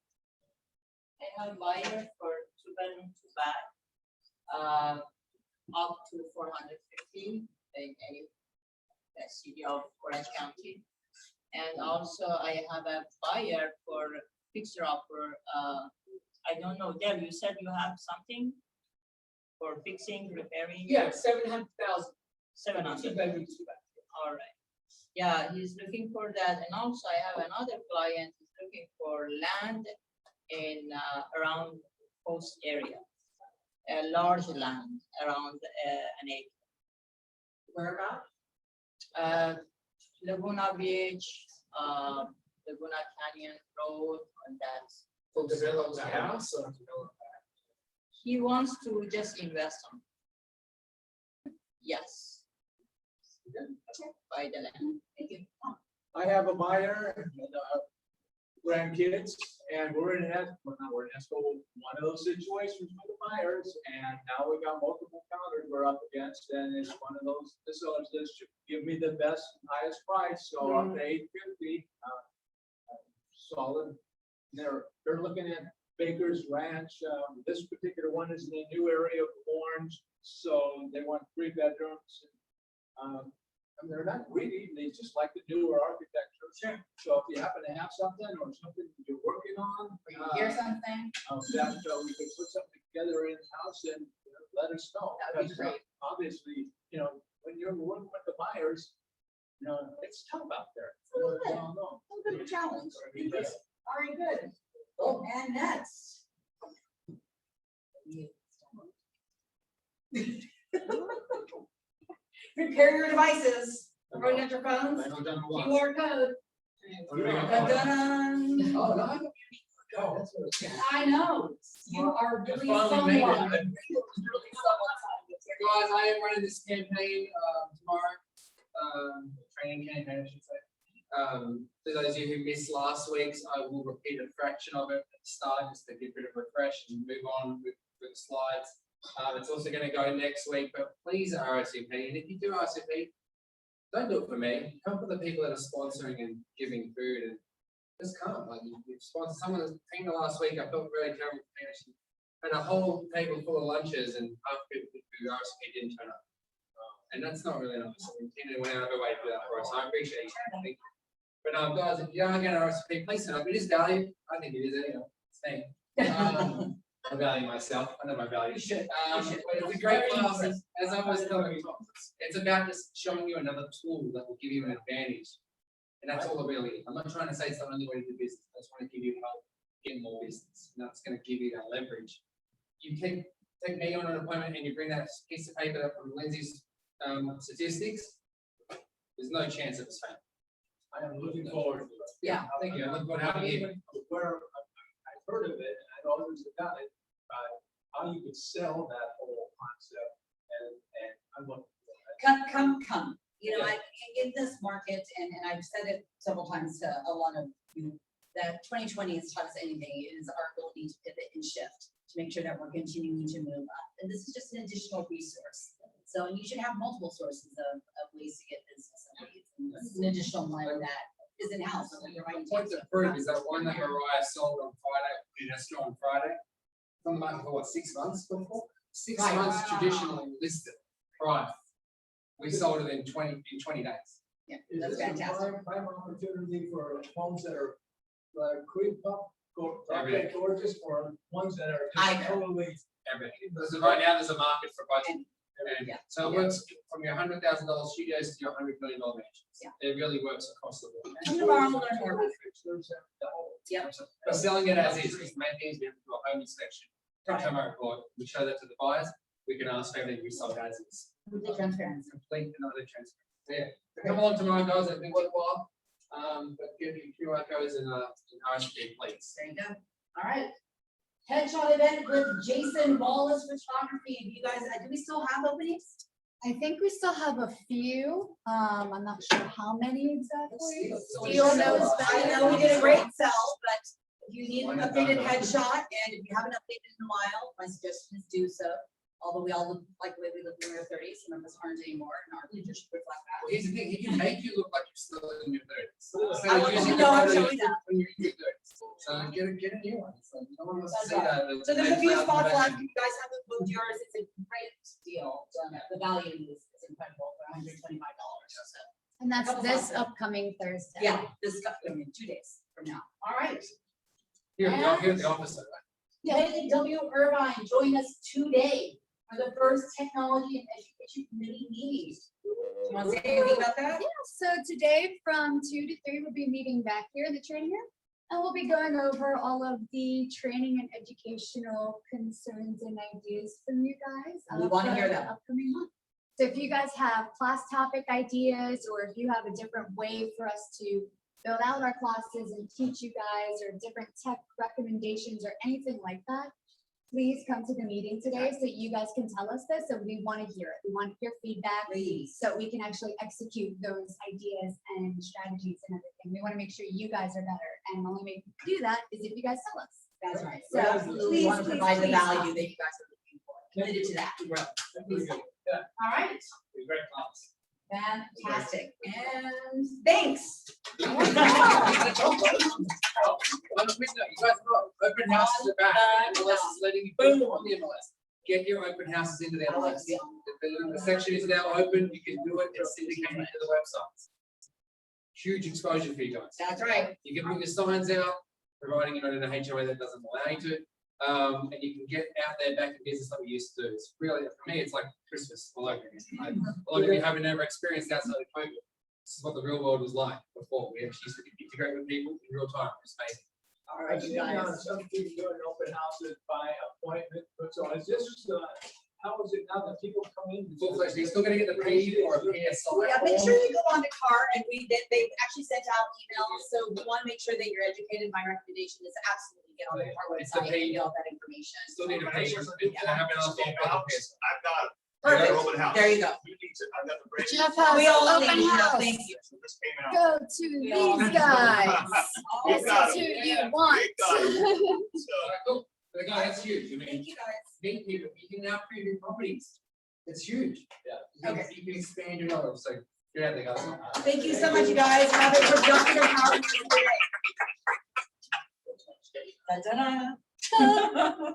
Speaker 12: I have a buyer for 2 bedroom, 2 bath, up to 450 in any city of Orange County. And also I have a buyer for fixer upper. I don't know, Deb, you said you have something for fixing, repairing?
Speaker 5: Yeah, 700,000.
Speaker 12: 700.
Speaker 5: 2 bedroom, 2 bath.
Speaker 12: All right. Yeah, he's looking for that. And also I have another client who's looking for land in around coast area. A large land around an acre.
Speaker 2: Whereabouts?
Speaker 12: Laguna Beach, Laguna Canyon Road, and that's.
Speaker 3: For develop the house or develop
Speaker 12: He wants to just invest on. Yes. Buy the land.
Speaker 2: Thank you.
Speaker 1: I have a buyer and grandkids, and we're in an, well, not we're in one of those situations with the buyers, and now we got multiple counters we're up against, and it's one of those, the sellers just give me the best, highest price, so up to $850. Solid. They're looking at Baker's Ranch. This particular one is in a new area of Orange, so they want 3 bedrooms. And they're not greedy, they just like the newer architecture. Sure. So if you happen to have something or something you're working on.
Speaker 2: Or you hear something?
Speaker 1: That we could put something together in-house and let us know.
Speaker 2: That would be
Speaker 1: Because,
Speaker 2: great.
Speaker 1: obviously, when you're working with the buyers, it's tough out there.
Speaker 2: A little bit.
Speaker 1: We all know.
Speaker 2: A little bit of a challenge.
Speaker 1: Yes.
Speaker 2: All right, good. Oh, and next, Prepare your devices, everyone at your phones, QR code. Dun-dun.
Speaker 3: Oh, no. Oh, that's what it's.
Speaker 2: I know, you are really
Speaker 3: Finally made it.
Speaker 2: someone. Really
Speaker 3: Guys, I am running this campaign tomorrow, training campaign, I should say. For those of you who missed last week's, I will repeat a fraction of it at the start, just to get rid of refresh and move on with the slides. It's also going to go next week, but please RSVP, and if you do RSVP, don't do it for me. Come for the people that are sponsoring and giving food, and just come. Like you sponsored someone that came to last week. I felt really terrible for me. And a whole table full of lunches, and half people who RSVP didn't turn up. And that's not really nice. I mean, Tina went out of her way to do that for us. I appreciate you. Thank you. But guys, if you are going to RSVP, please turn up. It is valued. I think it is anyway. It's me. I value myself. I know my value.
Speaker 2: You should.
Speaker 3: But it's a great class. As I was telling you, it's about just showing you another tool that will give you an advantage. And that's all it really is. I'm not trying to say it's the only way to do business. I just want to give you help get more business. And that's going to give you that leverage. You take me on an appointment and you bring that piece of paper up from Lindsay's statistics, there's no chance of us failing.
Speaker 1: I am looking forward to it.
Speaker 2: Yeah.
Speaker 3: Thank you. I look forward to having you.
Speaker 1: Where I've heard of it, and I know others have done it, how you could sell that whole concept, and I want.
Speaker 2: Come. You know, in this market, and I've said it several times to a lot of you, that 2020 has taught us anything, is our ability to pivot and shift, to make sure that we're continuing to move up. And this is just an additional resource. So, and you should have multiple sources of ways to get business and leads. And this is an additional one that is in-house. So you're right.
Speaker 3: The point to prove is that one that Mariah sold on Friday, on Friday, on the market for what, 6 months before? 6
Speaker 2: Right.
Speaker 3: months traditionally listed price. We sold it in 20 days.
Speaker 2: Yeah,
Speaker 1: Is
Speaker 2: that's
Speaker 1: this a
Speaker 2: fantastic.
Speaker 1: prime opportunity for homes that are creep up,
Speaker 3: Everything.
Speaker 1: gorgeous, or ones that are
Speaker 2: I
Speaker 1: just
Speaker 2: know.
Speaker 1: totally.
Speaker 3: Everything. Right now, there's a market for both.
Speaker 2: And-
Speaker 3: And
Speaker 2: yeah,
Speaker 3: so it
Speaker 2: yeah.
Speaker 3: works from your $100,000 studios to your $100 million mansions.
Speaker 2: Yeah.
Speaker 3: It really works across the board.
Speaker 2: Come tomorrow and learn more about it. Yep.
Speaker 3: We're selling it as is, because the main thing is we have to do a home inspection.
Speaker 2: Right.
Speaker 3: Come our report, we show that to the buyers, we can ask for everything we sold as is.
Speaker 2: Complete transparency.
Speaker 3: Complete and utter transparency. Yeah, so come along tomorrow, guys, it'll be worthwhile. But give me QR codes and RSVP, please.
Speaker 2: There you go. All right. Headshot event with Jason Wallace Photography. Do you guys, do we still have openings?
Speaker 10: I think we still have a few. I'm not sure how many exactly.
Speaker 2: Steele knows. I know we did a great sell, but if you need an updated headshot, and if you haven't updated in a while, my suggestion is do so. Although we all look like the way we look in our 30s, some of us aren't anymore, and our pictures should reflect that.
Speaker 3: Well, here's the thing, he can make you look like you're still in your 30s.
Speaker 2: I want you to know I'm showing that.
Speaker 3: When you're in your 30s. So get a new one. So no one wants to see that.
Speaker 2: So there's a few spots left. If you guys haven't booked yours, it's a great deal. The value is incredible for $125. So,
Speaker 10: And that's
Speaker 2: Couple
Speaker 10: this
Speaker 2: spots.
Speaker 10: upcoming Thursday.
Speaker 2: yeah, this in 2 days from now. All right.
Speaker 3: Here at the office.
Speaker 2: Haley W. Irvine, join us today for the first Technology and Education Committee meeting. Do you want to say anything about that?
Speaker 10: Yeah, so today from 2 to 3, we'll be meeting back here in the training room. And we'll be going over all of the training and educational concerns and ideas from you guys.
Speaker 2: We wanna
Speaker 10: for
Speaker 2: hear
Speaker 10: the
Speaker 2: them.
Speaker 10: Upcoming month. So if you guys have class topic ideas, or if you have a different way for us to build out our classes and teach you guys, or different tech recommendations or anything like that, please come to the meeting today so you guys can tell us this, and we want to hear it. We want your feedback
Speaker 2: Please.
Speaker 10: so we can actually execute those ideas and strategies and everything. We want to make sure you guys are better, and the only way to do that is if you guys tell us.
Speaker 2: That's right.
Speaker 10: So
Speaker 2: We want to
Speaker 10: please,
Speaker 2: provide the
Speaker 10: please
Speaker 2: value
Speaker 10: come.
Speaker 2: that you guys are looking for. Committed to that.
Speaker 3: Pretty good.
Speaker 2: All right.
Speaker 3: Great class.
Speaker 2: Fantastic. And thanks.
Speaker 3: On a quick note, you guys know, open houses are back. MLS is letting you boom on the MLS. Get your open houses into the MLS. The section is now open. You can do it. It's syndicated to the website. Huge exposure for you guys.
Speaker 2: That's right.
Speaker 3: You can put your signs out, providing you're not in a HOA that doesn't allow you to. And you can get out there back in business like we used to do. It's really, for me, it's like Christmas all over again. Like, a lot of you haven't ever experienced outside of COVID. This is what the real world was like before. We actually used to integrate with people in real time. It's amazing.
Speaker 2: All right,
Speaker 1: I've
Speaker 2: you
Speaker 1: seen
Speaker 2: guys.
Speaker 1: some people doing open houses by appointment, but so is this how is it now that people come in?
Speaker 3: Full fledged, you're still gonna get the paid or PSL.
Speaker 2: Yeah, make sure you go on the cart and read it. They actually sent out emails, so we want to make sure that you're educated. My recommendation is absolutely get on the cart
Speaker 3: It's the
Speaker 2: website and
Speaker 3: pay-
Speaker 2: get all that information.
Speaker 3: Still need a pay. I haven't also paid the PSL.
Speaker 11: I've got it.
Speaker 2: Perfect.
Speaker 11: Open house.
Speaker 2: There you go.
Speaker 11: You need to, I've got the break.
Speaker 10: Jeff has
Speaker 2: We all
Speaker 10: open
Speaker 2: need to know.
Speaker 10: house.
Speaker 2: Thank you.
Speaker 11: So this came out.
Speaker 10: Go to these guys.
Speaker 11: We
Speaker 10: This
Speaker 11: got
Speaker 10: is who
Speaker 11: it.
Speaker 10: you
Speaker 11: We
Speaker 10: want.
Speaker 11: got it. So,
Speaker 3: Alright, cool. The guy, that's huge. I mean,
Speaker 2: Thank you, guys.
Speaker 3: meet people, you can now preview properties. It's huge.
Speaker 6: Yeah.
Speaker 3: You can expand your knowledge, so, yeah, they got some.
Speaker 2: Thank you so much, you guys. Have a productive house. Da-da-da.